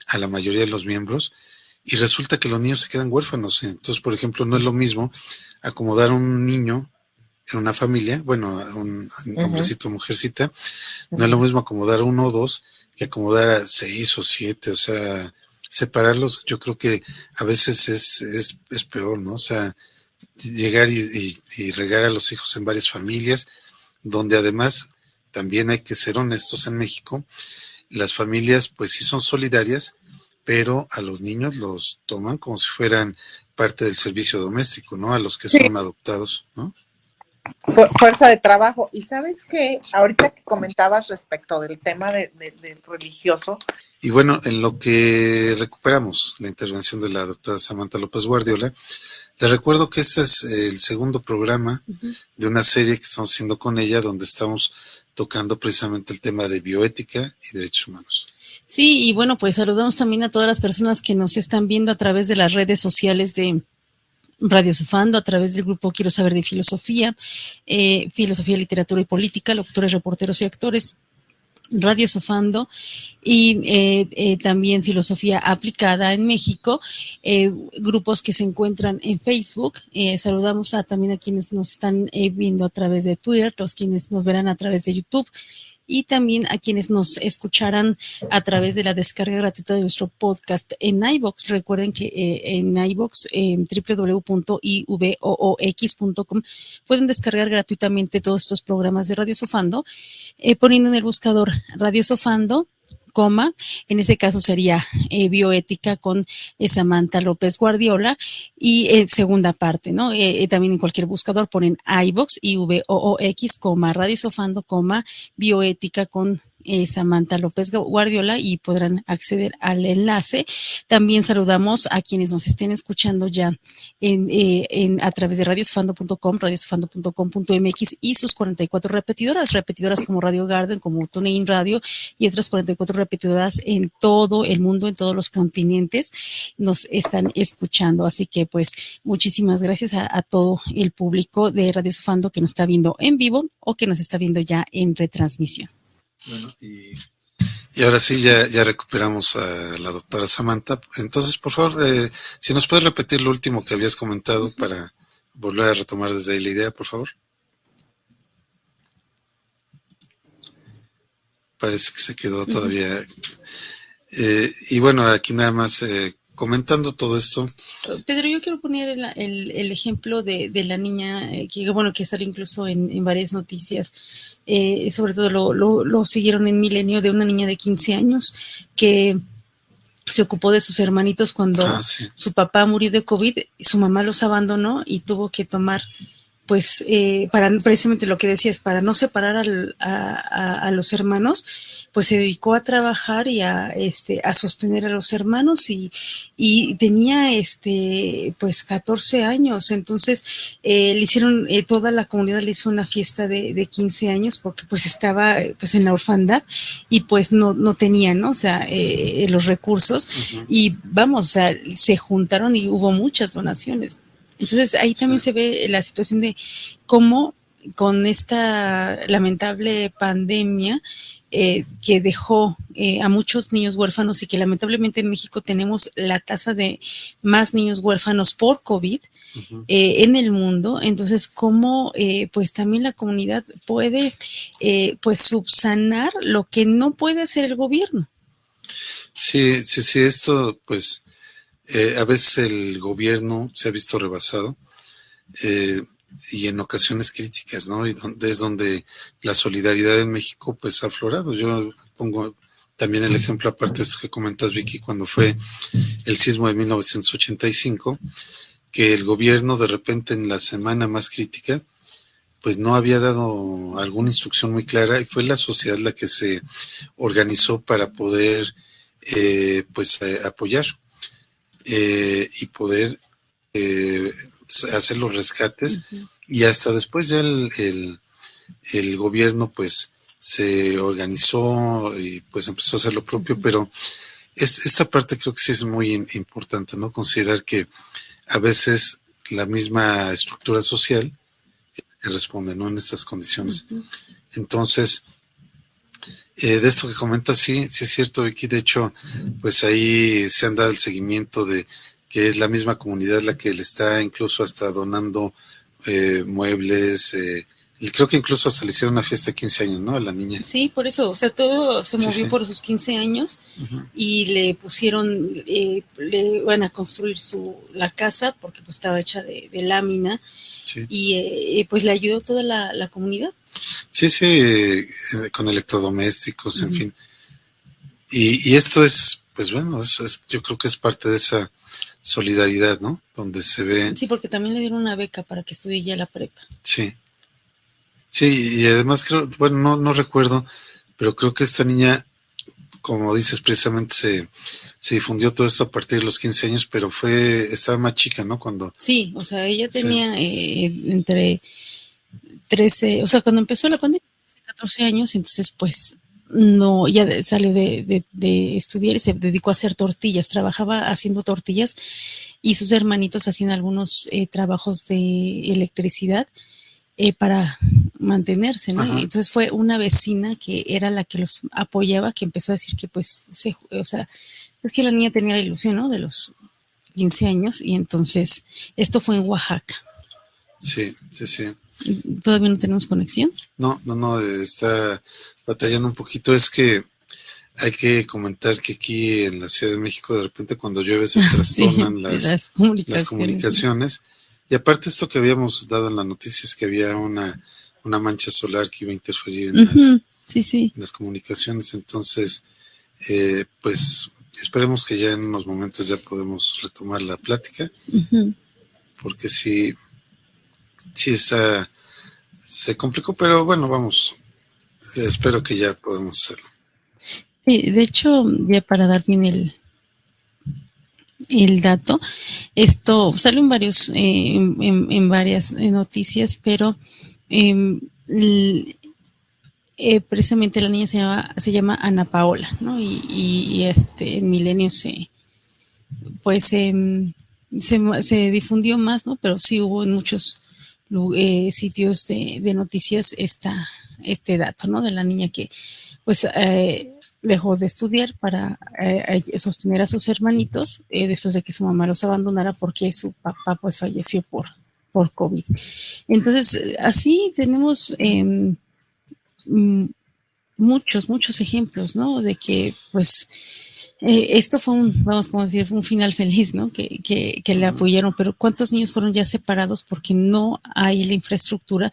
a la mayoría de los miembros, y resulta que los niños se quedan huérfanos. Entonces, por ejemplo, no es lo mismo acomodar a un niño en una familia, bueno, a un hombrecito o mujercita, no es lo mismo acomodar a 1 o 2 que acomodar a 6 o 7, o sea, separarlos, yo creo que a veces es peor, ¿no? O sea, llegar y regar a los hijos en varias familias, donde además también hay que ser honestos en México, las familias pues sí son solidarias, pero a los niños los toman como si fueran parte del servicio doméstico, ¿no? A los que son adoptados, ¿no? Fuerza de trabajo. Y ¿sabes qué? Ahorita que comentabas respecto del tema del religioso. Y bueno, en lo que recuperamos la intervención de la doctora Samantha López Guardiola, les recuerdo que este es el segundo programa de una serie que estamos haciendo con ella, donde estamos tocando precisamente el tema de bioética y derechos humanos. Sí, y bueno, pues saludamos también a todas las personas que nos están viendo a través de las redes sociales de Radio Sofando, a través del grupo Quiero Saber de Filosofía, Filosofía, Literatura y Política, locutores, reporteros y actores, Radio Sofando, y también Filosofía Aplicada en México, grupos que se encuentran en Facebook. Saludamos también a quienes nos están viendo a través de Twitter, los quienes nos verán a través de YouTube. y también a quienes nos escucharan a través de la descarga gratuita de nuestro podcast en iVoox. Recuerden que en iVoox, en www.ivoox.com, pueden descargar gratuitamente todos estos programas de Radio Sofando, poniendo en el buscador Radio Sofando, en ese caso sería bioética con Samantha López Guardiola, y segunda parte, ¿no? También en cualquier buscador ponen iVoox, IVOOX, Radio Sofando, bioética con Samantha López Guardiola, y podrán acceder al enlace. También saludamos a quienes nos estén escuchando ya a través de radiosofando.com, radiosofando.com.mx y sus 44 repetidoras como Radio Garden, como TuneIn Radio, y otras 44 repetidoras en todo el mundo, en todos los continentes, nos están escuchando. Así que pues muchísimas gracias a todo el público de Radio Sofando que nos está viendo en vivo o que nos está viendo ya en retransmisión. Bueno, y ahora sí, ya recuperamos a la doctora Samantha. Entonces, por favor, si nos puedes repetir lo último que habías comentado para volver a retomar desde ahí la idea, por favor. Parece que se quedó todavía. Y bueno, aquí nada más comentando todo esto. Pedro, yo quiero poner el ejemplo de la niña que sale incluso en varias noticias. Sobre todo lo siguieron en Milenio, de una niña de 15 años que se ocupó de sus hermanitos cuando su papá murió de COVID, y su mamá los abandonó y tuvo que tomar, pues, para precisamente lo que decías, para no separar a los hermanos, pues se dedicó a trabajar y a sostener a los hermanos, y tenía pues 14 años. Entonces le hicieron, toda la comunidad le hizo una fiesta de 15 años porque pues estaba pues en la orfandad y pues no tenía, ¿no? O sea, los recursos. Y vamos, o sea, se juntaron y hubo muchas donaciones. Entonces ahí también se ve la situación de cómo con esta lamentable pandemia que dejó a muchos niños huérfanos, y que lamentablemente en México tenemos la tasa de más niños huérfanos por COVID en el mundo. Entonces, cómo pues también la comunidad puede pues subsanar lo que no puede hacer el gobierno. Sí, esto pues a veces el gobierno se ha visto rebasado y en ocasiones críticas, ¿no? Y es donde la solidaridad en México pues ha aflorado. Yo pongo también el ejemplo, aparte de esto que comentas, Vicky, cuando fue el sismo de 1985, que el gobierno de repente en la semana más crítica pues no había dado alguna instrucción muy clara, y fue la sociedad la que se organizó para poder apoyar y poder hacer los rescates, y hasta después ya el gobierno pues se organizó y pues empezó a hacer lo propio. Pero esta parte creo que sí es muy importante, ¿no? Considerar que a veces la misma estructura social que responde, ¿no? En estas condiciones. Entonces, de esto que comentas, sí es cierto, Vicky. De hecho, pues ahí se han dado el seguimiento de que es la misma comunidad la que le está incluso hasta donando muebles. Creo que incluso hasta le hicieron una fiesta de 15 años, ¿no? A la niña. Sí, por eso, o sea, todo se movió por sus 15 años y le pusieron, le van a construir la casa porque pues estaba hecha de lámina, y pues le ayudó toda la comunidad. Sí, con electrodomésticos, en fin. Y esto es, pues bueno, yo creo que es parte de esa solidaridad, ¿no? Donde se ve. Sí, porque también le dieron una beca para que estudie ya la prepa. Sí, y además creo, bueno, no recuerdo, pero creo que esta niña, como dices, precisamente se difundió todo esto a partir de los 15 años, pero estaba más chica, ¿no? Sí, o sea, ella tenía entre 13, o sea, cuando empezó la pandemia, 14 años, entonces pues no, ya salió de estudiar y se dedicó a hacer tortillas, trabajaba haciendo tortillas, y sus hermanitos hacían algunos trabajos de electricidad para mantenerse, ¿no? Entonces fue una vecina que era la que los apoyaba, que empezó a decir que pues, o sea, es que la niña tenía la ilusión, ¿no? De los 15 años, y entonces esto fue en Oaxaca. Sí. ¿Todavía no tenemos conexión? No, está batallando un poquito. Es que hay que comentar que aquí en la Ciudad de México de repente cuando llueve se trastornan las comunicaciones. Y aparte esto que habíamos dado en la noticia es que había una mancha solar que iba a interferir en las comunicaciones. Entonces, pues esperemos que ya en unos momentos ya podemos retomar la plática, porque sí se complicó, pero bueno, vamos, espero que ya podamos hacerlo. Sí, de hecho, ya para dar bien el dato, esto salió en varios, en varias noticias, pero precisamente la niña se llama Ana Paola, ¿no? Y en Milenio se difundió más, ¿no? Pero sí hubo en muchos sitios de noticias este dato, ¿no? De la niña que pues dejó de estudiar para sostener a sus hermanitos después de que su mamá los abandonara porque su papá pues falleció por COVID. Entonces, así tenemos muchos ejemplos, ¿no? De que pues esto fue fue un final feliz, ¿no? Que le apoyaron, pero ¿cuántos niños fueron ya separados porque no hay la infraestructura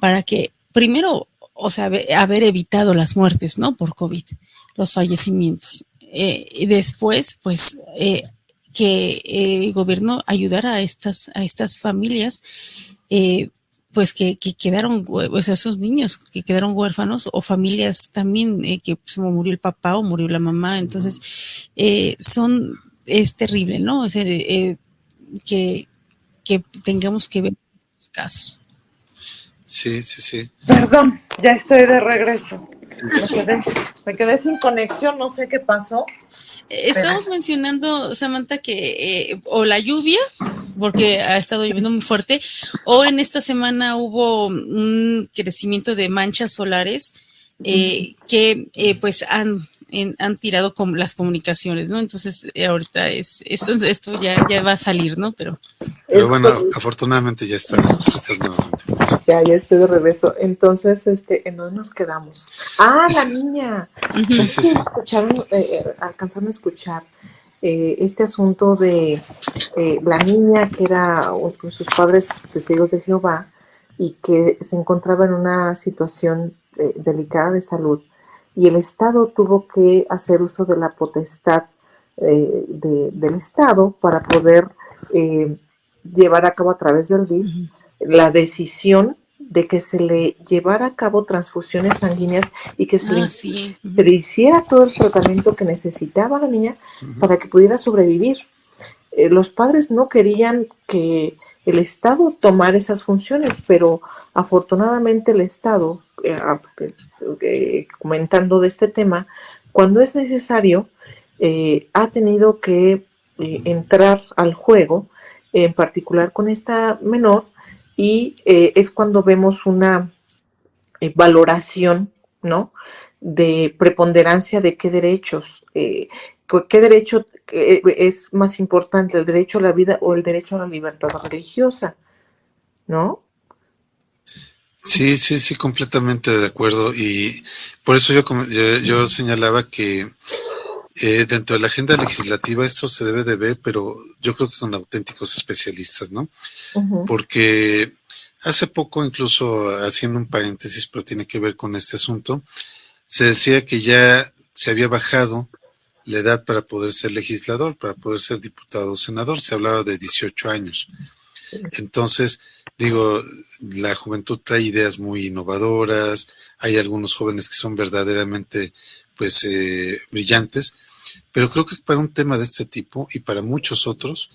para que, primero, o sea, haber evitado las muertes, ¿no? Por COVID, los fallecimientos. Y después, pues, que el gobierno ayudara a estas familias, pues que quedaron, o sea, esos niños que quedaron huérfanos o familias también que se murió el papá o murió la mamá, entonces es terrible, ¿no? O sea, que tengamos que ver estos casos. Sí. Perdón, ya estoy de regreso. Me quedé sin conexión, no sé qué pasó. Estamos mencionando, Samantha, que o la lluvia, porque ha estado lloviendo muy fuerte, o en esta semana hubo un crecimiento de manchas solares que pues han tirado con las comunicaciones, ¿no? Entonces ahorita esto ya va a salir, ¿no? Pero bueno, afortunadamente ya estás nuevamente. Ya estoy de regreso. Entonces, ¿en dónde nos quedamos? La niña. Sí. Alcanzaron a escuchar este asunto de la niña que era sus padres testigos de Jehová y que se encontraba en una situación delicada de salud y el Estado tuvo que hacer uso de la potestad del Estado para poder llevar a cabo a través del DIF la decisión de que se le llevara a cabo transfusiones sanguíneas y que se le hiciera todo el tratamiento que necesitaba la niña para que pudiera sobrevivir. Los padres no querían que el Estado tomara esas funciones, pero afortunadamente el Estado, comentando de este tema, cuando es necesario, ha tenido que entrar al juego, en particular con esta menor, y es cuando vemos una valoración, ¿no?, de preponderancia de qué derechos, qué derecho es más importante, el derecho a la vida o el derecho a la libertad religiosa, ¿no? Sí, completamente de acuerdo, y por eso yo señalaba que dentro de la agenda legislativa esto se debe de ver, pero yo creo que con auténticos especialistas, ¿no? Porque hace poco, incluso haciendo un paréntesis, pero tiene que ver con este asunto, se decía que ya se había bajado la edad para poder ser legislador, para poder ser diputado o senador, se hablaba de 18 años. Entonces, digo, la juventud trae ideas muy innovadoras, hay algunos jóvenes que son verdaderamente, pues, brillantes, pero creo que para un tema de este tipo y para muchos otros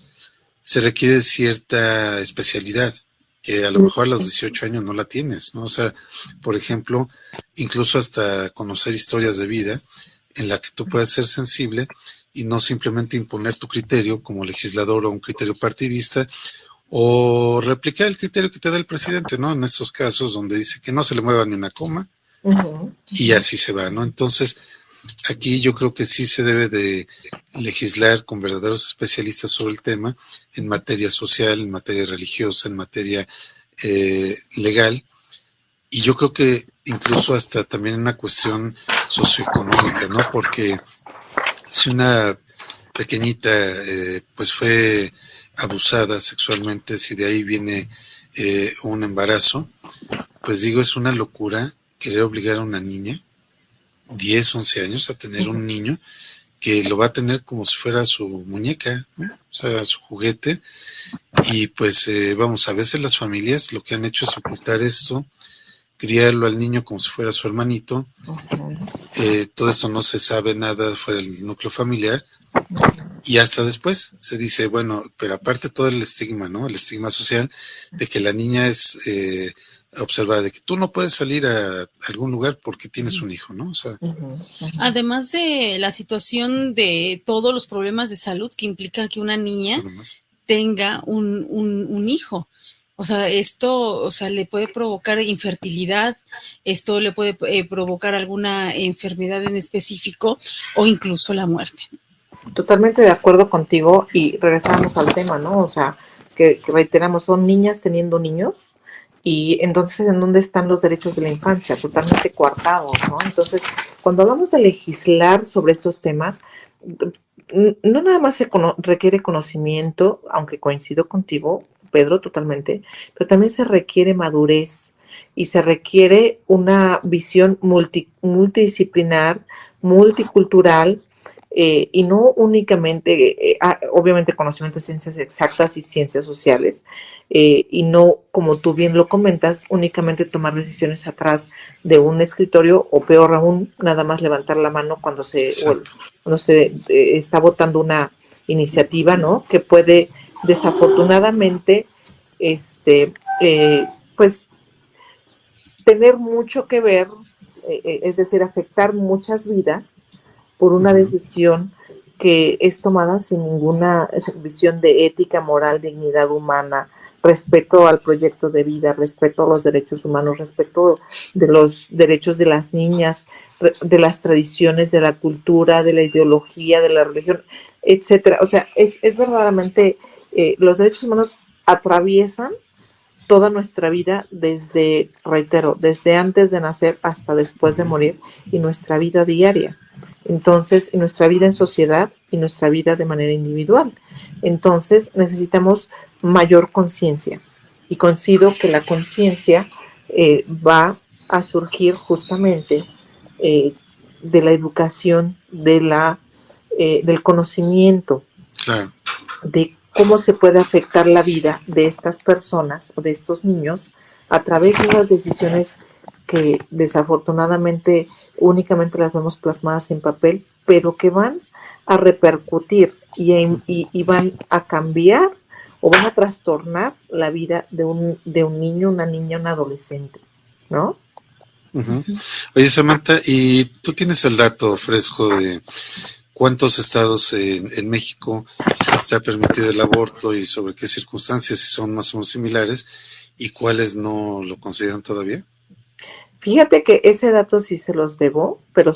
se requiere cierta especialidad que a lo mejor a los 18 años no la tienes, ¿no? O sea, por ejemplo, incluso hasta conocer historias de vida en la que tú puedas ser sensible y no simplemente imponer tu criterio como legislador o un criterio partidista o replicar el criterio que te da el presidente, ¿no? En estos casos donde dice que no se le mueva ni una coma y así se va, ¿no? Entonces, aquí yo creo que sí se debe de legislar con verdaderos especialistas sobre el tema en materia social, en materia religiosa, en materia legal, y yo creo que incluso hasta también una cuestión socioeconómica, ¿no? Porque si una pequeñita pues fue abusada sexualmente, si de ahí viene un embarazo, pues digo, es una locura querer obligar a una niña, 10, 11 años, a tener un niño que lo va a tener como si fuera su muñeca, ¿no? O sea, su juguete. Y pues vamos, a veces las familias lo que han hecho es ocultar esto, criarlo al niño como si fuera su hermanito. Todo esto no se sabe nada fuera del núcleo familiar. Y hasta después se dice, bueno, pero aparte todo el estigma, ¿no? El estigma social de que la niña es observada, de que tú no puedes salir a algún lugar porque tienes un hijo, ¿no? O sea, además de la situación de todos los problemas de salud que implica que una niña además tenga un hijo. O sea, esto, o sea, le puede provocar infertilidad, esto le puede provocar alguna enfermedad en específico o incluso la muerte. Totalmente de acuerdo contigo, y regresamos al tema, ¿no? O sea, que reiteramos, son niñas teniendo niños, y entonces, ¿en dónde están los derechos de la infancia? Totalmente coartados, ¿no? Entonces, cuando hablamos de legislar sobre estos temas, no nada más requiere conocimiento, aunque coincido contigo, Pedro, totalmente, pero también se requiere madurez y se requiere una visión multidisciplinar, multicultural, y no únicamente, obviamente, conocimiento de ciencias exactas y ciencias sociales, y no, como tú bien lo comentas, únicamente tomar decisiones atrás de un escritorio, o peor aún, nada más levantar la mano cuando se está votando una iniciativa, ¿no? Que puede desafortunadamente, pues, tener mucho que ver, es decir, afectar muchas vidas por una decisión que es tomada sin ninguna visión de ética, moral, dignidad humana, respeto al proyecto de vida, respeto a los derechos humanos, respeto de los derechos de las niñas, de las tradiciones, de la cultura, de la ideología, de la religión, etcétera. O sea, es verdaderamente, los derechos humanos atraviesan toda nuestra vida desde, reitero, desde antes de nacer hasta después de morir, y nuestra vida diaria. Entonces, nuestra vida en sociedad y nuestra vida de manera individual. Entonces, necesitamos mayor conciencia. Y coincido que la conciencia va a surgir justamente de la educación, del conocimiento, claro, de cómo se puede afectar la vida de estas personas o de estos niños a través de las decisiones que desafortunadamente únicamente las vemos plasmadas en papel, pero que van a repercutir y van a cambiar o van a trastornar la vida de un niño, una niña, un adolescente, ¿no? Uh-huh. Oye, Samantha, ¿y tú tienes el dato fresco de cuántos estados en México está permitido el aborto y sobre qué circunstancias, si son más o menos similares, y cuáles no lo consideran todavía? Fíjate que ese dato sí se los debo, pero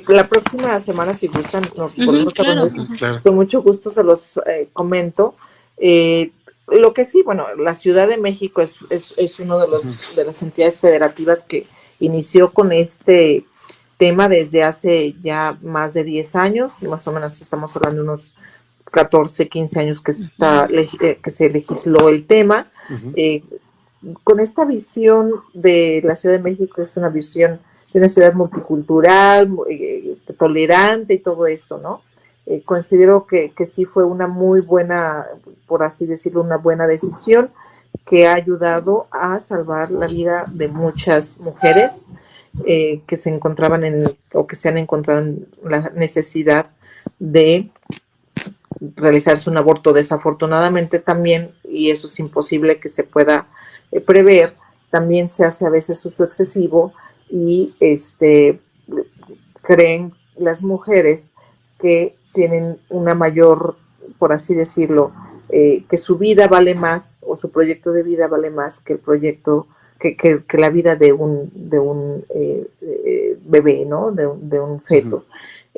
la próxima semana, si gustan, Claro. Con mucho gusto se los comento. Lo que sí, bueno, la Ciudad de México es uno de las entidades federativas que inició con este tema desde hace ya más de 10 años, más o menos estamos hablando de unos 14, 15 años que se legisló el tema. Con esta visión de la Ciudad de México, es una visión de una ciudad multicultural, tolerante y todo esto, ¿no? Considero que sí fue una muy buena, por así decirlo, una buena decisión que ha ayudado a salvar la vida de muchas mujeres que se encontraban o que se han encontrado en la necesidad de realizarse un aborto. Desafortunadamente también, y eso es imposible que se pueda prever, también se hace a veces uso excesivo y creen las mujeres que tienen una mayor, por así decirlo, que su vida vale más, o su proyecto de vida vale más que el proyecto, que la vida de un bebé, ¿no? De un feto.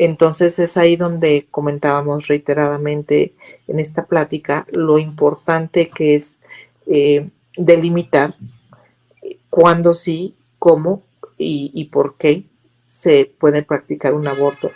Entonces es ahí donde comentábamos reiteradamente en esta plática lo importante que es delimitar cuándo sí, cómo y por qué se puede practicar un aborto.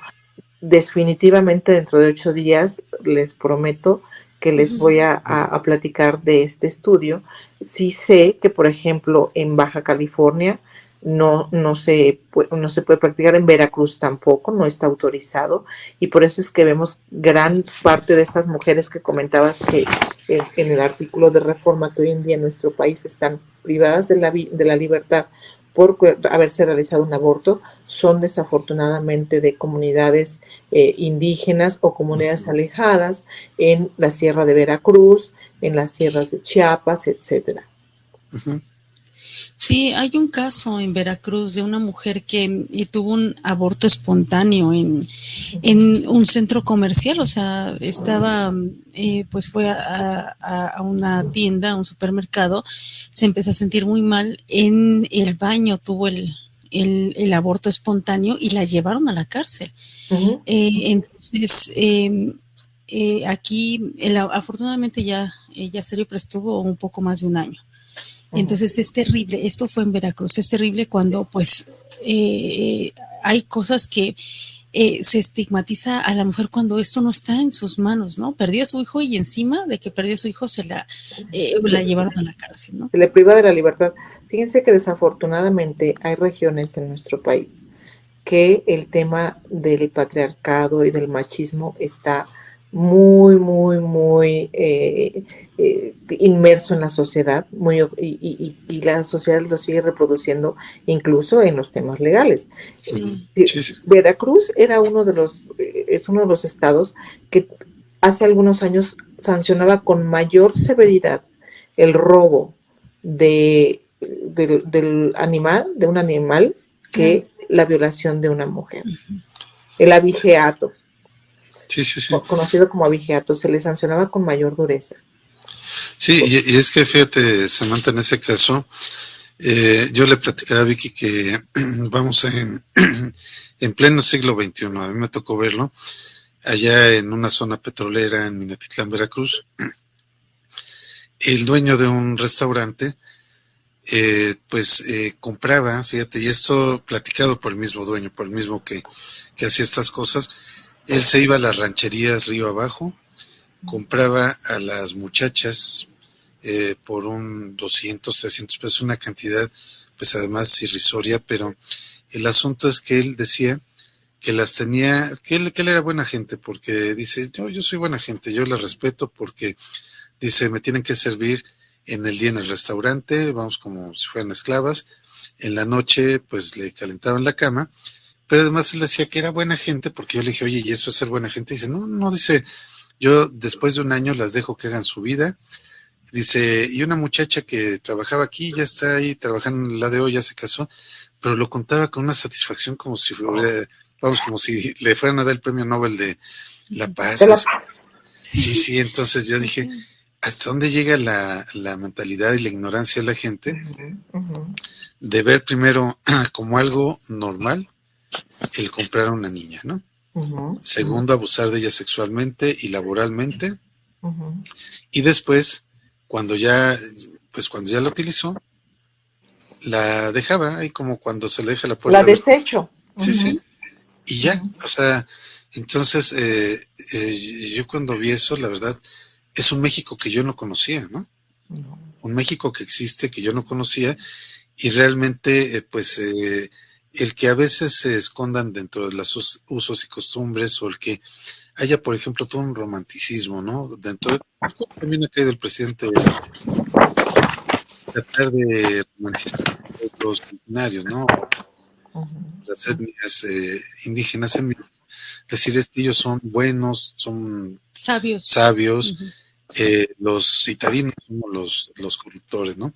Definitivamente dentro de 8 días les prometo que les voy a platicar de este estudio. Sí sé que, por ejemplo, en Baja California no se puede practicar, en Veracruz tampoco, no está autorizado, y por eso es que vemos gran parte de estas mujeres que comentabas que en el artículo de Reforma, que hoy en día en nuestro país están privadas de la libertad por haberse realizado un aborto, son desafortunadamente de comunidades indígenas o comunidades alejadas en la Sierra de Veracruz, en las sierras de Chiapas, etcétera. Uh-huh. Sí, hay un caso en Veracruz de una mujer que tuvo un aborto espontáneo en un centro comercial, o sea, estaba, pues fue a una tienda, a un supermercado, se empezó a sentir muy mal, en el baño tuvo el aborto espontáneo y la llevaron a la cárcel. Uh-huh. Entonces, aquí, afortunadamente ya se libró, pero estuvo un poco más de un año. Entonces es terrible, esto fue en Veracruz, es terrible cuando pues hay cosas que se estigmatiza a la mujer cuando esto no está en sus manos, ¿no? Perdió a su hijo y encima de que perdió a su hijo se la llevaron a la cárcel, ¿no? Se le priva de la libertad. Fíjense que desafortunadamente hay regiones en nuestro país que el tema del patriarcado y del machismo está muy, muy, muy inmerso en la sociedad, y la sociedad lo sigue reproduciendo incluso en los temas legales. Sí. Veracruz es uno de los estados que hace algunos años sancionaba con mayor severidad el robo del animal, de un animal, que la violación de una mujer. El abigeato. Sí. Conocido como abigeato, se le sancionaba con mayor dureza. Sí, y es que fíjate, Samantha, en ese caso, yo le platicaba a Vicky que vamos en pleno siglo XXI, a mí me tocó verlo, allá en una zona petrolera en Minatitlán, Veracruz. El dueño de un restaurante, compraba, fíjate, y esto platicado por el mismo dueño, por el mismo que hacía estas cosas, él se iba a las rancherías río abajo, compraba a las muchachas por un 200, 300 pesos, una cantidad pues además irrisoria, pero el asunto es que él decía que las tenía, que él era buena gente, porque dice, yo soy buena gente, yo la respeto porque, dice, me tienen que servir en el día en el restaurante, vamos como si fueran esclavas, en la noche pues le calentaban la cama, pero además él decía que era buena gente, porque yo le dije, oye, ¿y eso es ser buena gente? Y dice, no, dice, yo después de un año las dejo que hagan su vida. Dice, y una muchacha que trabajaba aquí, ya está ahí trabajando en la de hoy, ya se casó, pero lo contaba con una satisfacción como si fuera, como si le fueran a dar el premio Nobel de la Paz. De la Paz. Sí, entonces yo dije, ¿hasta dónde llega la mentalidad y la ignorancia de la gente? De ver primero como algo normal el comprar a una niña, ¿no? Segundo, abusar de ella sexualmente y laboralmente. Y después, cuando ya la utilizó, la dejaba ahí como cuando se le deja la puerta. La desecho. Sí. Y ya, o sea, entonces yo cuando vi eso, la verdad, es un México que yo no conocía, ¿no? Un México que existe, que yo no conocía, y realmente, el que a veces se escondan dentro de los usos y costumbres, o el que haya, por ejemplo, todo un romanticismo, ¿no? Dentro de también acá del presidente, tratar de romantizar los originarios, ¿no? Las etnias indígenas en México, decir es que ellos son buenos, son sabios, los citadinos somos los corruptores, ¿no?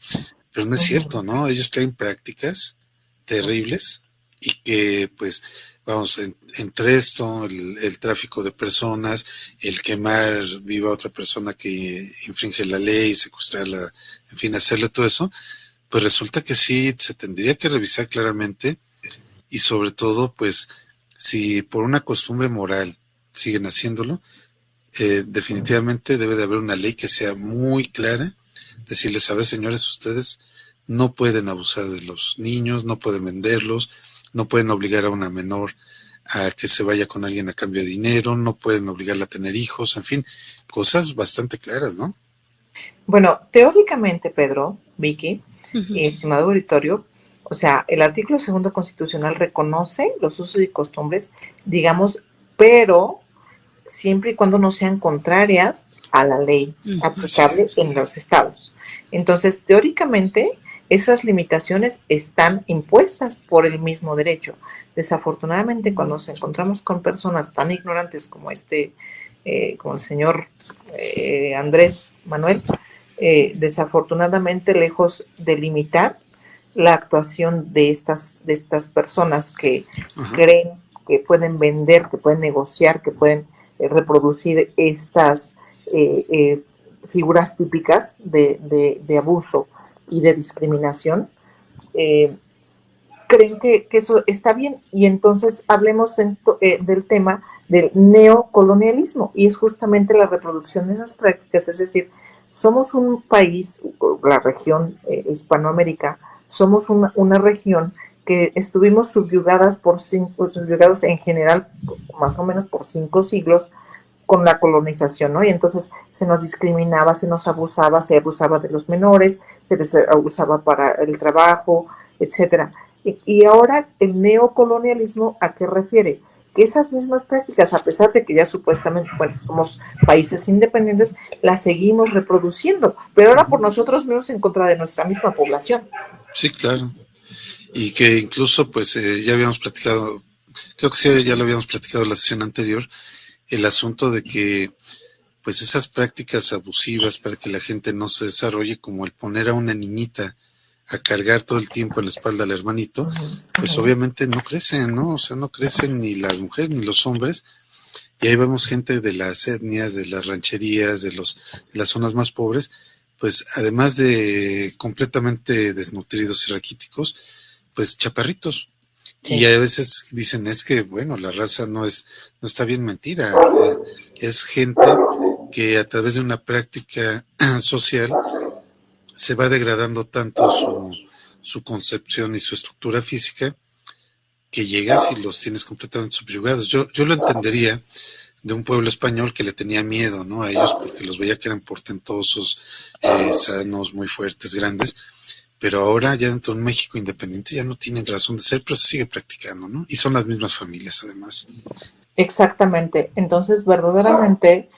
Pero no es cierto, ¿no? Ellos traen prácticas terribles y que, pues, vamos, entre esto, el tráfico de personas, el quemar viva a otra persona que infringe la ley, secuestrarla, en fin, hacerle todo eso, pues resulta que sí se tendría que revisar claramente y sobre todo, pues, si por una costumbre moral siguen haciéndolo, definitivamente debe de haber una ley que sea muy clara, decirles, a ver, señores, ustedes no pueden abusar de los niños, no pueden venderlos, no pueden obligar a una menor a que se vaya con alguien a cambio de dinero, no pueden obligarla a tener hijos, en fin, cosas bastante claras, ¿no? Bueno, teóricamente, Pedro, Vicky, estimado auditorio, o sea, el artículo 2 constitucional reconoce los usos y costumbres, digamos, pero siempre y cuando no sean contrarias a la ley aplicable en los estados. Entonces, teóricamente, esas limitaciones están impuestas por el mismo derecho. Desafortunadamente, cuando nos encontramos con personas tan ignorantes como como el señor Andrés Manuel, desafortunadamente, lejos de limitar la actuación de estas personas que creen que pueden vender, que pueden negociar, que pueden reproducir estas figuras típicas de abuso y de discriminación, creen que eso está bien. Y entonces hablemos del tema del neocolonialismo, y es justamente la reproducción de esas prácticas. Es decir, somos un país, la región Hispanoamérica, somos una región que estuvimos subyugados en general, más o menos por 5 siglos, con la colonización, ¿no? Y entonces se nos discriminaba, se nos abusaba, se abusaba de los menores, se les abusaba para el trabajo, etcétera. Y ahora el neocolonialismo, ¿a qué refiere? Que esas mismas prácticas, a pesar de que ya supuestamente, bueno, somos países independientes, las seguimos reproduciendo, pero ahora por nosotros mismos en contra de nuestra misma población. Sí, claro. Y que incluso, pues, ya habíamos platicado, creo que sí, ya lo habíamos platicado en la sesión anterior, el asunto de que, pues, esas prácticas abusivas para que la gente no se desarrolle, como el poner a una niñita a cargar todo el tiempo en la espalda al hermanito, pues obviamente no crecen, ¿no? O sea, no crecen ni las mujeres ni los hombres, y ahí vemos gente de las etnias, de las rancherías, de las zonas más pobres, pues además de completamente desnutridos y raquíticos, pues chaparritos. Sí. Y a veces dicen, es que, bueno, la raza no está bien, mentira. Es gente que a través de una práctica social se va degradando tanto su concepción y su estructura física, que llegas y los tienes completamente subyugados. Yo lo entendería de un pueblo español que le tenía miedo, ¿no?, a ellos, porque los veía que eran portentosos, sanos, muy fuertes, grandes, pero ahora ya dentro de un México independiente ya no tienen razón de ser, pero se sigue practicando, ¿no? Y son las mismas familias, además. Exactamente. Entonces, verdaderamente,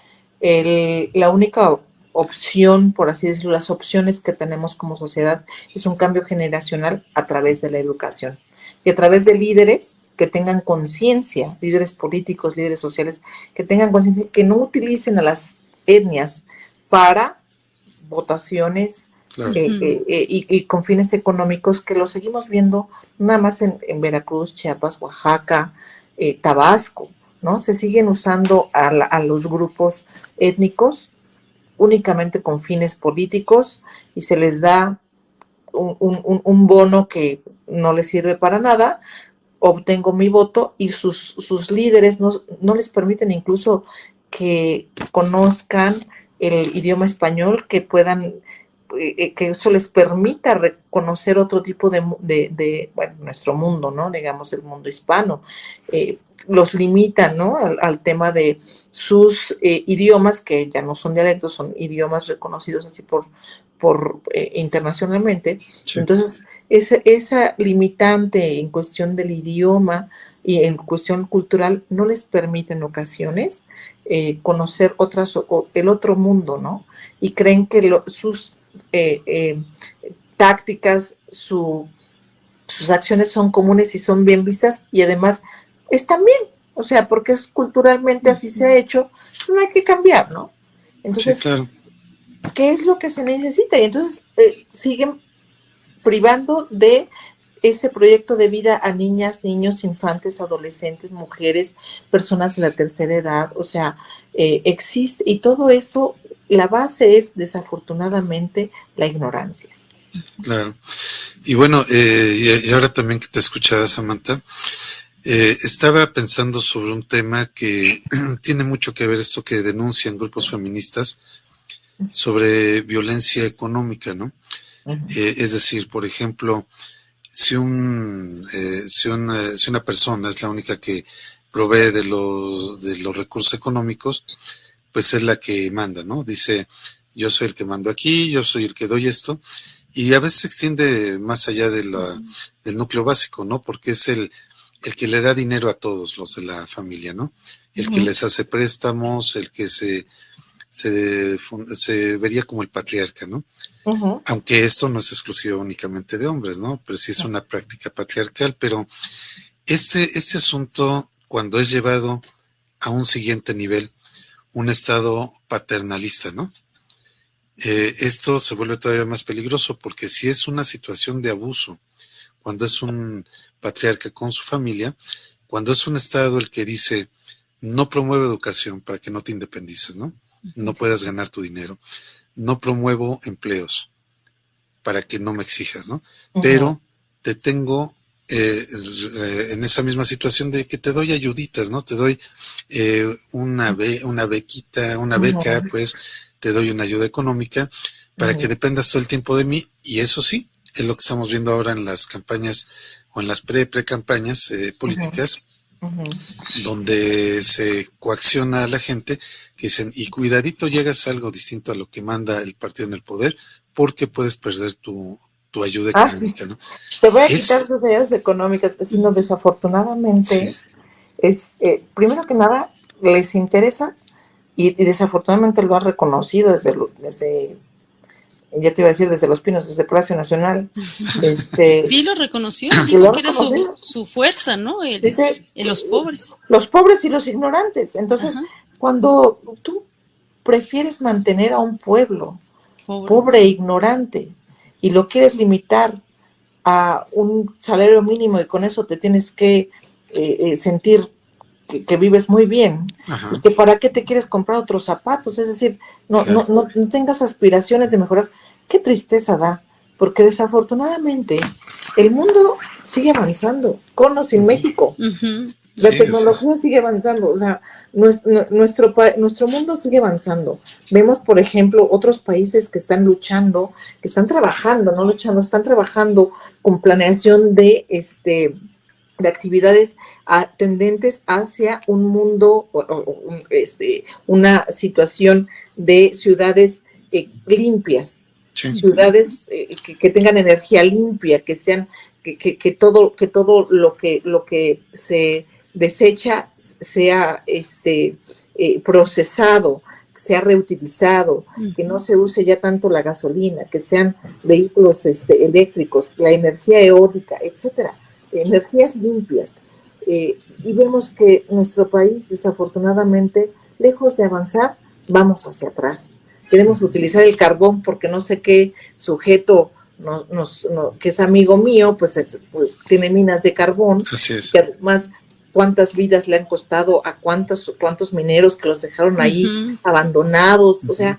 la única opción, por así decirlo, las opciones que tenemos como sociedad es un cambio generacional a través de la educación y a través de líderes que tengan conciencia, líderes políticos, líderes sociales, que tengan conciencia, que no utilicen a las etnias para votaciones, claro, y con fines económicos, que lo seguimos viendo nada más en Veracruz, Chiapas, Oaxaca, Tabasco, ¿no? Se siguen usando a los grupos étnicos únicamente con fines políticos, y se les da un bono que no les sirve para nada. Obtengo mi voto, y sus líderes no les permiten incluso que conozcan el idioma español, que puedan, que eso les permita reconocer otro tipo de bueno, nuestro mundo, ¿no? Digamos, el mundo hispano. Los limitan, ¿no?, al tema de sus idiomas, que ya no son dialectos, son idiomas reconocidos así por internacionalmente. Sí. Entonces, esa limitante en cuestión del idioma y en cuestión cultural no les permite en ocasiones conocer el otro mundo, ¿no? Y creen que sus tácticas, sus acciones son comunes y son bien vistas, y además están bien, o sea, porque es culturalmente así se ha hecho, pues no hay que cambiar, ¿no? Entonces, sí, claro. ¿Qué es lo que se necesita? Y entonces siguen privando de ese proyecto de vida a niñas, niños, infantes, adolescentes, mujeres, personas de la tercera edad. O sea, existe, y todo eso, la base es desafortunadamente la ignorancia. Claro. Y bueno, y ahora también que te escuchaba, Samantha, Estaba pensando sobre un tema que tiene mucho que ver esto que denuncian grupos feministas sobre violencia económica, ¿no? Es decir, por ejemplo, si una persona es la única que provee de los recursos económicos, pues es la que manda, ¿no? Dice, yo soy el que mando aquí, yo soy el que doy esto, y a veces se extiende más allá del núcleo básico, ¿no? Porque es el que le da dinero a todos los de la familia, ¿no? El que les hace préstamos, el que se vería como el patriarca, ¿no? Aunque esto no es exclusivo únicamente de hombres, ¿no? Pero sí es una práctica patriarcal, pero este asunto, cuando es llevado a un siguiente nivel, un estado paternalista, ¿no? Esto se vuelve todavía más peligroso porque si es una situación de abuso, cuando es un patriarca con su familia, cuando es un estado el que dice no promueve educación para que no te independices, ¿no? No puedas ganar tu dinero. No promuevo empleos para que no me exijas, ¿no? Pero te tengo en esa misma situación de que te doy ayuditas, ¿no? Te doy una bequita, una beca, pues te doy una ayuda económica para que dependas todo el tiempo de mí, y eso sí, es lo que estamos viendo ahora en las campañas o en las pre-campañas políticas, donde se coacciona a la gente que dicen, y cuidadito llegas a algo distinto a lo que manda el partido en el poder, porque puedes perder tu ayuda económica, ¿no? Te voy a quitar tus ayudas económicas, sino desafortunadamente es, primero que nada, les interesa y desafortunadamente lo ha reconocido desde ya te iba a decir desde Los Pinos, desde Palacio Nacional. Sí, lo reconoció, dijo que era su fuerza, ¿no? Dice, los pobres. Los pobres y los ignorantes. Entonces, cuando tú prefieres mantener a un pueblo pobre e ignorante y lo quieres limitar a un salario mínimo y con eso te tienes que sentir que vives muy bien, y que para qué te quieres comprar otros zapatos, es decir, no tengas aspiraciones de mejorar. Qué tristeza da, porque desafortunadamente el mundo sigue avanzando, con o sin México. La tecnología sigue avanzando, o sea, nuestro mundo sigue avanzando. Vemos, por ejemplo, otros países que están luchando, que están trabajando, no luchando, están trabajando con planeación de actividades tendentes hacia un mundo, una situación de ciudades limpias, ciudades que tengan energía limpia, que sean, que todo lo que se desecha sea procesado, sea reutilizado, que no se use ya tanto la gasolina, que sean vehículos eléctricos, la energía eólica, etcétera. Energías limpias, y vemos que nuestro país, desafortunadamente, lejos de avanzar, vamos hacia atrás. Queremos utilizar el carbón porque no sé qué sujeto que es amigo mío, pues tiene minas de carbón. Así es. Que además, cuántas vidas le han costado a cuántos mineros que los dejaron ahí abandonados. O sea,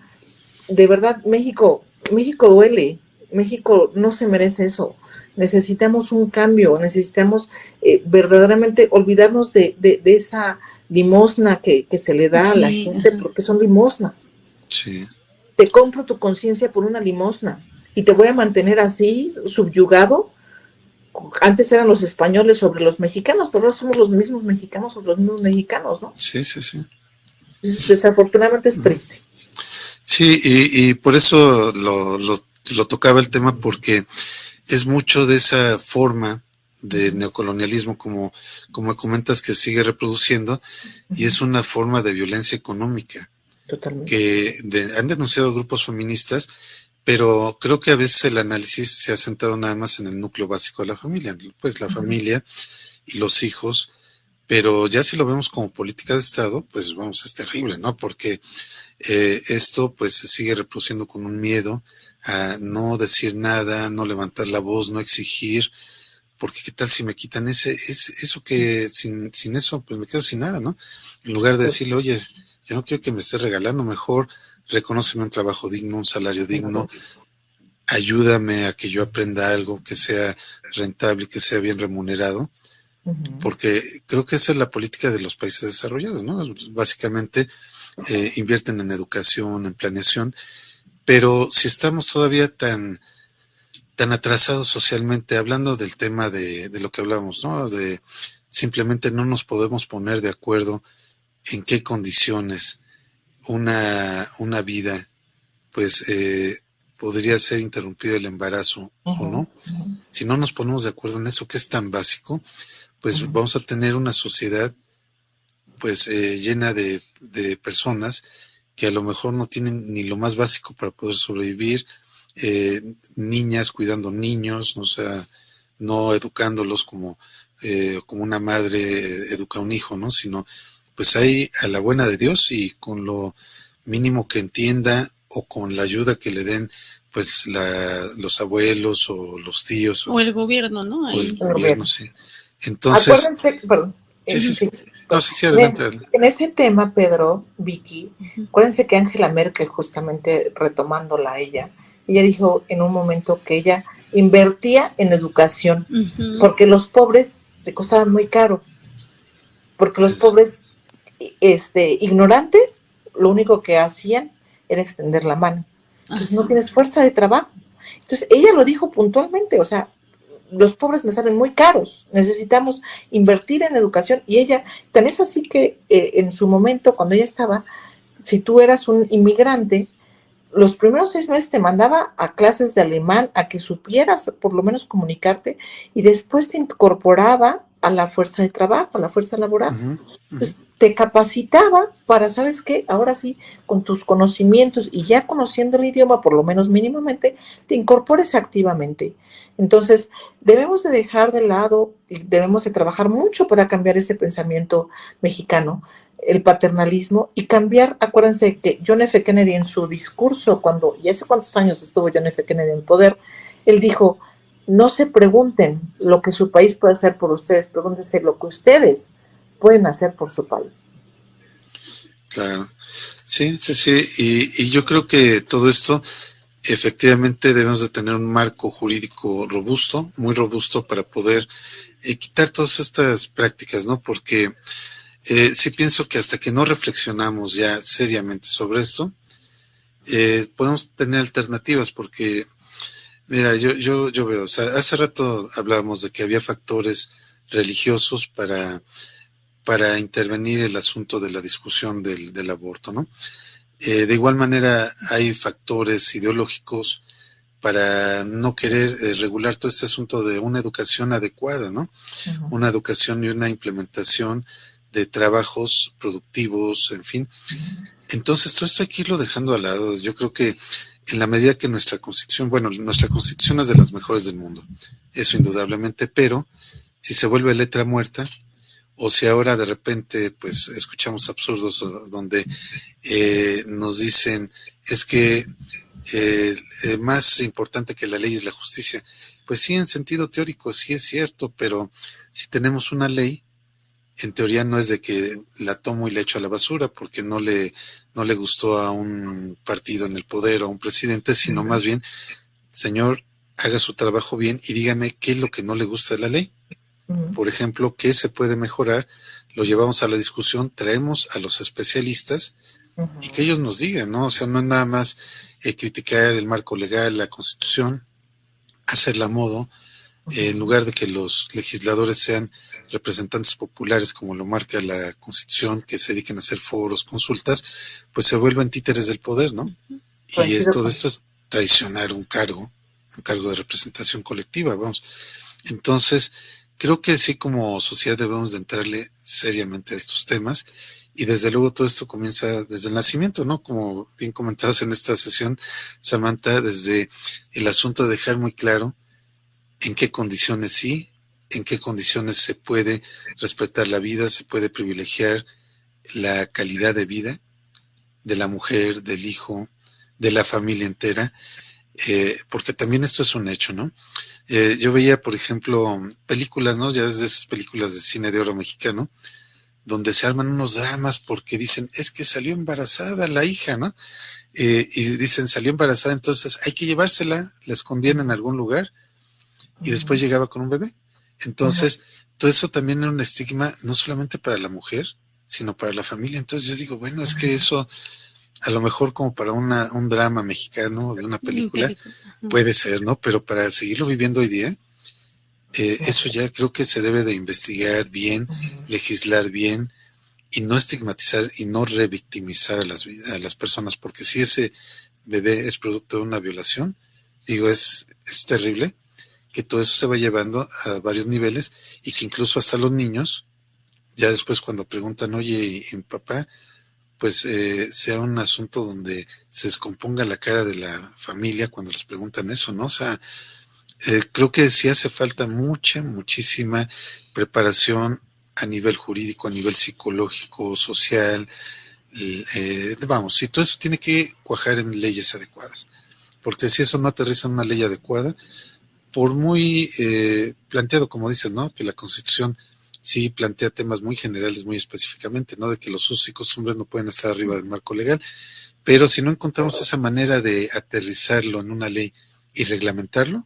de verdad, México duele. México no se merece eso. Necesitamos un cambio, necesitamos verdaderamente olvidarnos de esa limosna que se le da a la gente, porque son limosnas. Sí. Te compro tu conciencia por una limosna y te voy a mantener así, subyugado. Antes eran los españoles sobre los mexicanos, pero ahora somos los mismos mexicanos sobre los mismos mexicanos, ¿no? Sí. Desafortunadamente es triste. Sí, y por eso lo tocaba el tema, porque es mucho de esa forma de neocolonialismo, como comentas, que sigue reproduciendo, y es una forma de violencia económica. Totalmente. Que han denunciado grupos feministas, pero creo que a veces el análisis se ha centrado nada más en el núcleo básico de la familia, pues la familia y los hijos, pero ya si lo vemos como política de Estado, pues vamos, es terrible, ¿no? Porque esto pues se sigue reproduciendo con un miedo a no decir nada, no levantar la voz, no exigir, porque qué tal si me quitan eso que sin eso pues me quedo sin nada, ¿no? En lugar de decirle, oye, yo no quiero que me estés regalando, mejor reconóceme un trabajo digno, un salario digno, ayúdame a que yo aprenda algo que sea rentable, que sea bien remunerado, porque creo que esa es la política de los países desarrollados, ¿no? Básicamente invierten en educación, en planeación, pero si estamos todavía tan atrasados socialmente, hablando del tema de lo que hablamos, ¿no? De simplemente no nos podemos poner de acuerdo en qué condiciones una vida, pues, podría ser interrumpido el embarazo o no. Si no nos ponemos de acuerdo en eso, que es tan básico, pues vamos a tener una sociedad, pues, llena de personas que a lo mejor no tienen ni lo más básico para poder sobrevivir, niñas cuidando niños, o sea, no educándolos como una madre educa a un hijo, ¿no? Sino, pues ahí a la buena de Dios y con lo mínimo que entienda o con la ayuda que le den, pues los abuelos o los tíos. O el gobierno, ¿no? O el Ahí. gobierno, sí. Entonces... Acuérdense, perdón. Sí. No, sí, adelante. En ese tema, Pedro, Vicky, acuérdense que Angela Merkel, justamente retomándola a ella dijo en un momento que ella invertía en educación, porque los pobres le costaban muy caro, porque los pobres ignorantes, lo único que hacían era extender la mano. Entonces no tienes fuerza de trabajo. Entonces ella lo dijo puntualmente, o sea, los pobres me salen muy caros, necesitamos invertir en educación. Y ella, tan es así que en su momento, cuando ella estaba, si tú eras un inmigrante, los primeros 6 meses te mandaba a clases de alemán, a que supieras por lo menos comunicarte, y después te incorporaba a la fuerza de trabajo, a la fuerza laboral. Pues te capacitaba para, ¿sabes qué? Ahora sí, con tus conocimientos y ya conociendo el idioma, por lo menos mínimamente, te incorpores activamente. Entonces, debemos de dejar de lado, debemos de trabajar mucho para cambiar ese pensamiento mexicano, el paternalismo, y cambiar. Acuérdense que John F. Kennedy en su discurso, y hace cuántos años estuvo John F. Kennedy en el poder, él dijo: no se pregunten lo que su país puede hacer por ustedes, pregúntense lo que ustedes pueden hacer por su país. Claro, sí, y yo creo que todo esto, efectivamente debemos de tener un marco jurídico robusto, muy robusto, para poder quitar todas estas prácticas, ¿no? Porque sí pienso que hasta que no reflexionamos ya seriamente sobre esto, podemos tener alternativas, porque, mira, yo veo, o sea, hace rato hablábamos de que había factores religiosos para intervenir el asunto de la discusión del aborto, ¿no? De igual manera hay factores ideológicos para no querer regular todo este asunto de una educación adecuada, ¿no? Una educación y una implementación de trabajos productivos, en fin. Entonces, todo esto hay que irlo dejando al lado. Yo creo que en la medida que nuestra Constitución es de las mejores del mundo, eso indudablemente, pero si se vuelve letra muerta, o si ahora de repente pues escuchamos absurdos donde nos dicen es que más importante que la ley es la justicia. Pues sí, en sentido teórico sí es cierto, pero si tenemos una ley, en teoría no es de que la tomo y la echo a la basura porque no le gustó a un partido en el poder o a un presidente, sino más bien, señor, haga su trabajo bien y dígame qué es lo que no le gusta de la ley. Por ejemplo, ¿qué se puede mejorar? Lo llevamos a la discusión, traemos a los especialistas y que ellos nos digan, ¿no? O sea, no es nada más criticar el marco legal, la Constitución, hacerla a modo, en lugar de que los legisladores sean representantes populares como lo marca la Constitución, que se dediquen a hacer foros, consultas, pues se vuelven títeres del poder, ¿no? Y todo esto es traicionar un cargo de representación colectiva, vamos. Entonces, creo que sí, como sociedad debemos de entrarle seriamente a estos temas, y desde luego todo esto comienza desde el nacimiento, ¿no? Como bien comentabas en esta sesión, Samantha, desde el asunto de dejar muy claro en qué condiciones sí, en qué condiciones se puede respetar la vida, se puede privilegiar la calidad de vida de la mujer, del hijo, de la familia entera, porque también esto es un hecho, ¿no? Yo veía, por ejemplo, películas, ¿no? Ya desde esas películas de cine de oro mexicano, donde se arman unos dramas porque dicen, es que salió embarazada la hija, ¿no? Y dicen, salió embarazada, entonces hay que llevársela, la escondían en algún lugar y después llegaba con un bebé. Entonces, todo eso también era un estigma, no solamente para la mujer, sino para la familia. Entonces yo digo, bueno, es que eso, a lo mejor como para un drama mexicano de una película, puede ser, ¿no? Pero para seguirlo viviendo hoy día, eso ya creo que se debe de investigar bien, legislar bien, y no estigmatizar y no revictimizar a las personas, porque si ese bebé es producto de una violación, digo, es terrible que todo eso se va llevando a varios niveles y que incluso hasta los niños, ya después cuando preguntan, oye, ¿y mi papá? Pues sea un asunto donde se descomponga la cara de la familia cuando les preguntan eso, ¿no? O sea, creo que sí hace falta muchísima preparación a nivel jurídico, a nivel psicológico, social, vamos, y todo eso tiene que cuajar en leyes adecuadas, porque si eso no aterriza en una ley adecuada, por muy planteado, como dicen, ¿no? Que la Constitución sí plantea temas muy generales, muy específicamente, ¿no? De que los usos y costumbres no pueden estar arriba del marco legal, pero si no encontramos esa manera de aterrizarlo en una ley y reglamentarlo,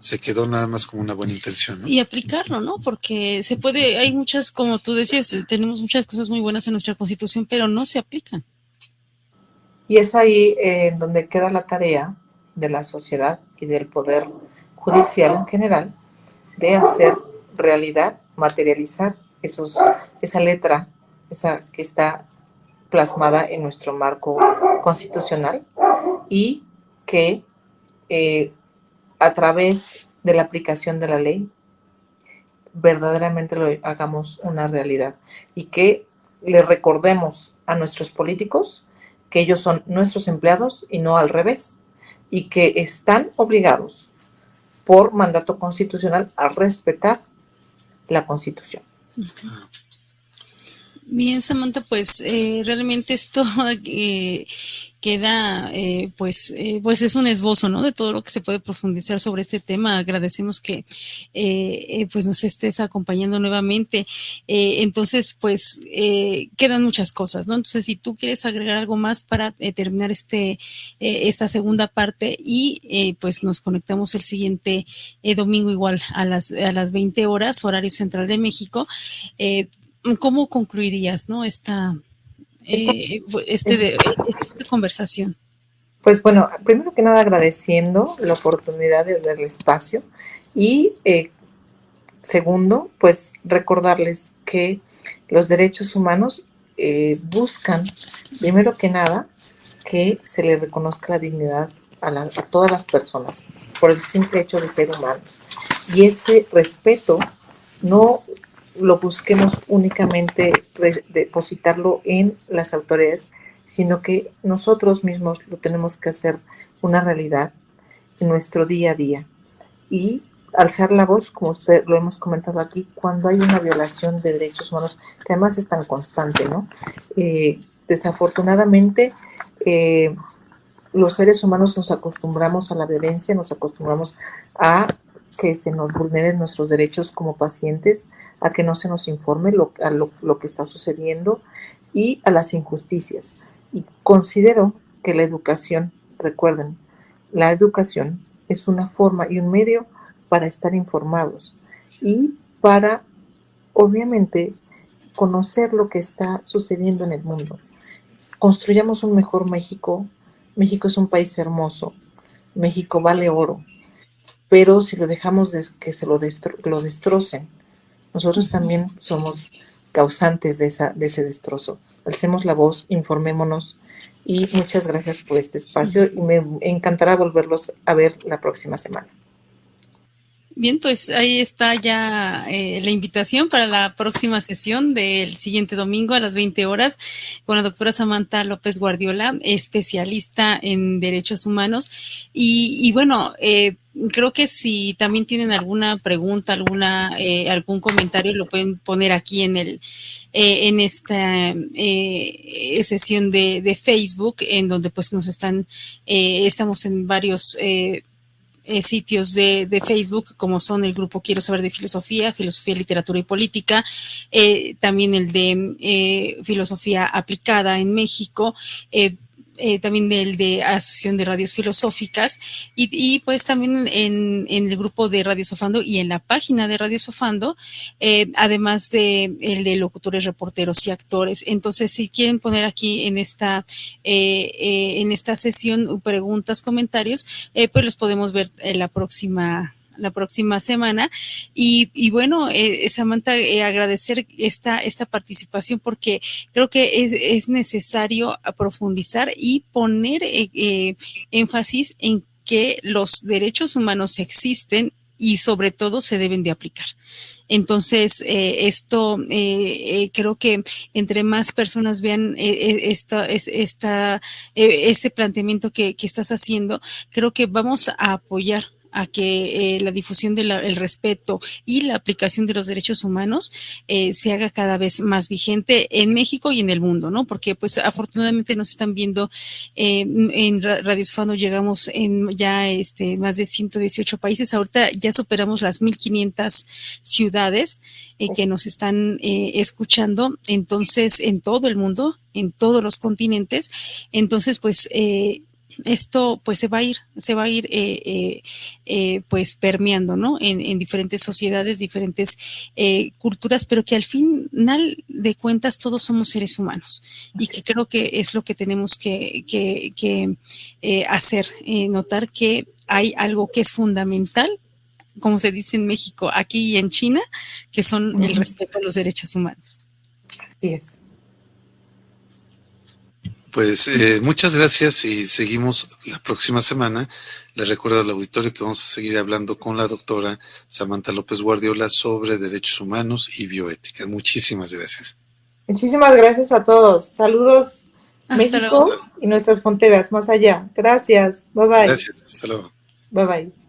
se quedó nada más como una buena intención, ¿no? Y aplicarlo, ¿no? Porque se puede, hay muchas, como tú decías, tenemos muchas cosas muy buenas en nuestra Constitución, pero no se aplican. Y es ahí en donde queda la tarea de la sociedad y del poder judicial en general de hacer realidad, materializar esa letra, esa que está plasmada en nuestro marco constitucional y que a través de la aplicación de la ley verdaderamente lo hagamos una realidad y que le recordemos a nuestros políticos que ellos son nuestros empleados y no al revés, y que están obligados por mandato constitucional a respetar la Constitución. Bien, Samantha, pues realmente esto queda, pues es un esbozo, ¿no? De todo lo que se puede profundizar sobre este tema. Agradecemos que pues nos estés acompañando nuevamente. Entonces, pues quedan muchas cosas, ¿no? Entonces, si tú quieres agregar algo más para terminar esta segunda parte y pues nos conectamos el siguiente domingo igual a las 20 horas, horario central de México. ¿Cómo concluirías, no, esta conversación? Pues bueno, primero que nada agradeciendo la oportunidad de darle espacio y segundo, pues recordarles que los derechos humanos buscan, primero que nada, que se le reconozca la dignidad a todas las personas por el simple hecho de ser humanos. Y ese respeto no lo busquemos únicamente depositarlo en las autoridades, sino que nosotros mismos lo tenemos que hacer una realidad en nuestro día a día. Y alzar la voz, como usted lo hemos comentado aquí, cuando hay una violación de derechos humanos, que además es tan constante, ¿no? Desafortunadamente, los seres humanos nos acostumbramos a la violencia, nos acostumbramos a que se nos vulneren nuestros derechos como pacientes, a que no se nos informe lo que está sucediendo y a las injusticias. Y considero que la educación, recuerden, la educación es una forma y un medio para estar informados y para, obviamente, conocer lo que está sucediendo en el mundo. Construyamos un mejor México. México es un país hermoso. México vale oro. Pero si lo dejamos que se lo destrocen, nosotros también somos causantes de ese destrozo. Alcemos la voz, informémonos y muchas gracias por este espacio y me encantará volverlos a ver la próxima semana. Bien, pues ahí está ya la invitación para la próxima sesión del siguiente domingo a las 20 horas con la doctora Samantha López Guardiola, especialista en derechos humanos. Y bueno, creo que si también tienen alguna pregunta, algún comentario, lo pueden poner aquí en esta sesión de Facebook, en donde pues nos estamos en varios sitios de Facebook, como son el grupo Quiero Saber de Filosofía, Literatura y Política, también el de Filosofía Aplicada en México, también del de Asociación de Radios Filosóficas y pues también en el grupo de Radio Sofando y en la página de Radio Sofando, además de el de locutores, reporteros y actores. Entonces, si quieren poner aquí en esta sesión preguntas, comentarios, pues los podemos ver la próxima semana. Y bueno, Samantha, agradecer esta participación porque creo que es necesario profundizar y poner énfasis en que los derechos humanos existen y sobre todo se deben de aplicar. Entonces, esto creo que entre más personas vean este planteamiento que estás haciendo, creo que vamos a apoyar a que la difusión del respeto y la aplicación de los derechos humanos se haga cada vez más vigente en México y en el mundo, ¿no? Porque pues afortunadamente nos están viendo en Radio Sofando, llegamos en ya más de 118 países, ahorita ya superamos las 1,500 ciudades que nos están escuchando, entonces en todo el mundo, en todos los continentes, entonces pues esto pues se va a ir pues permeando, ¿no? En diferentes sociedades, diferentes culturas, pero que al final de cuentas todos somos seres humanos y que creo que es lo que tenemos que hacer, notar que hay algo que es fundamental, como se dice en México, aquí y en China, que son el respeto a los derechos humanos. Así es. Pues muchas gracias y seguimos la próxima semana. Les recuerdo al auditorio que vamos a seguir hablando con la doctora Samantha López Guardiola sobre derechos humanos y bioética. Muchísimas gracias. Muchísimas gracias a todos. Saludos, Hasta México luego. y nuestras fronteras más allá. Gracias. Bye bye. Gracias. Hasta luego. Bye bye.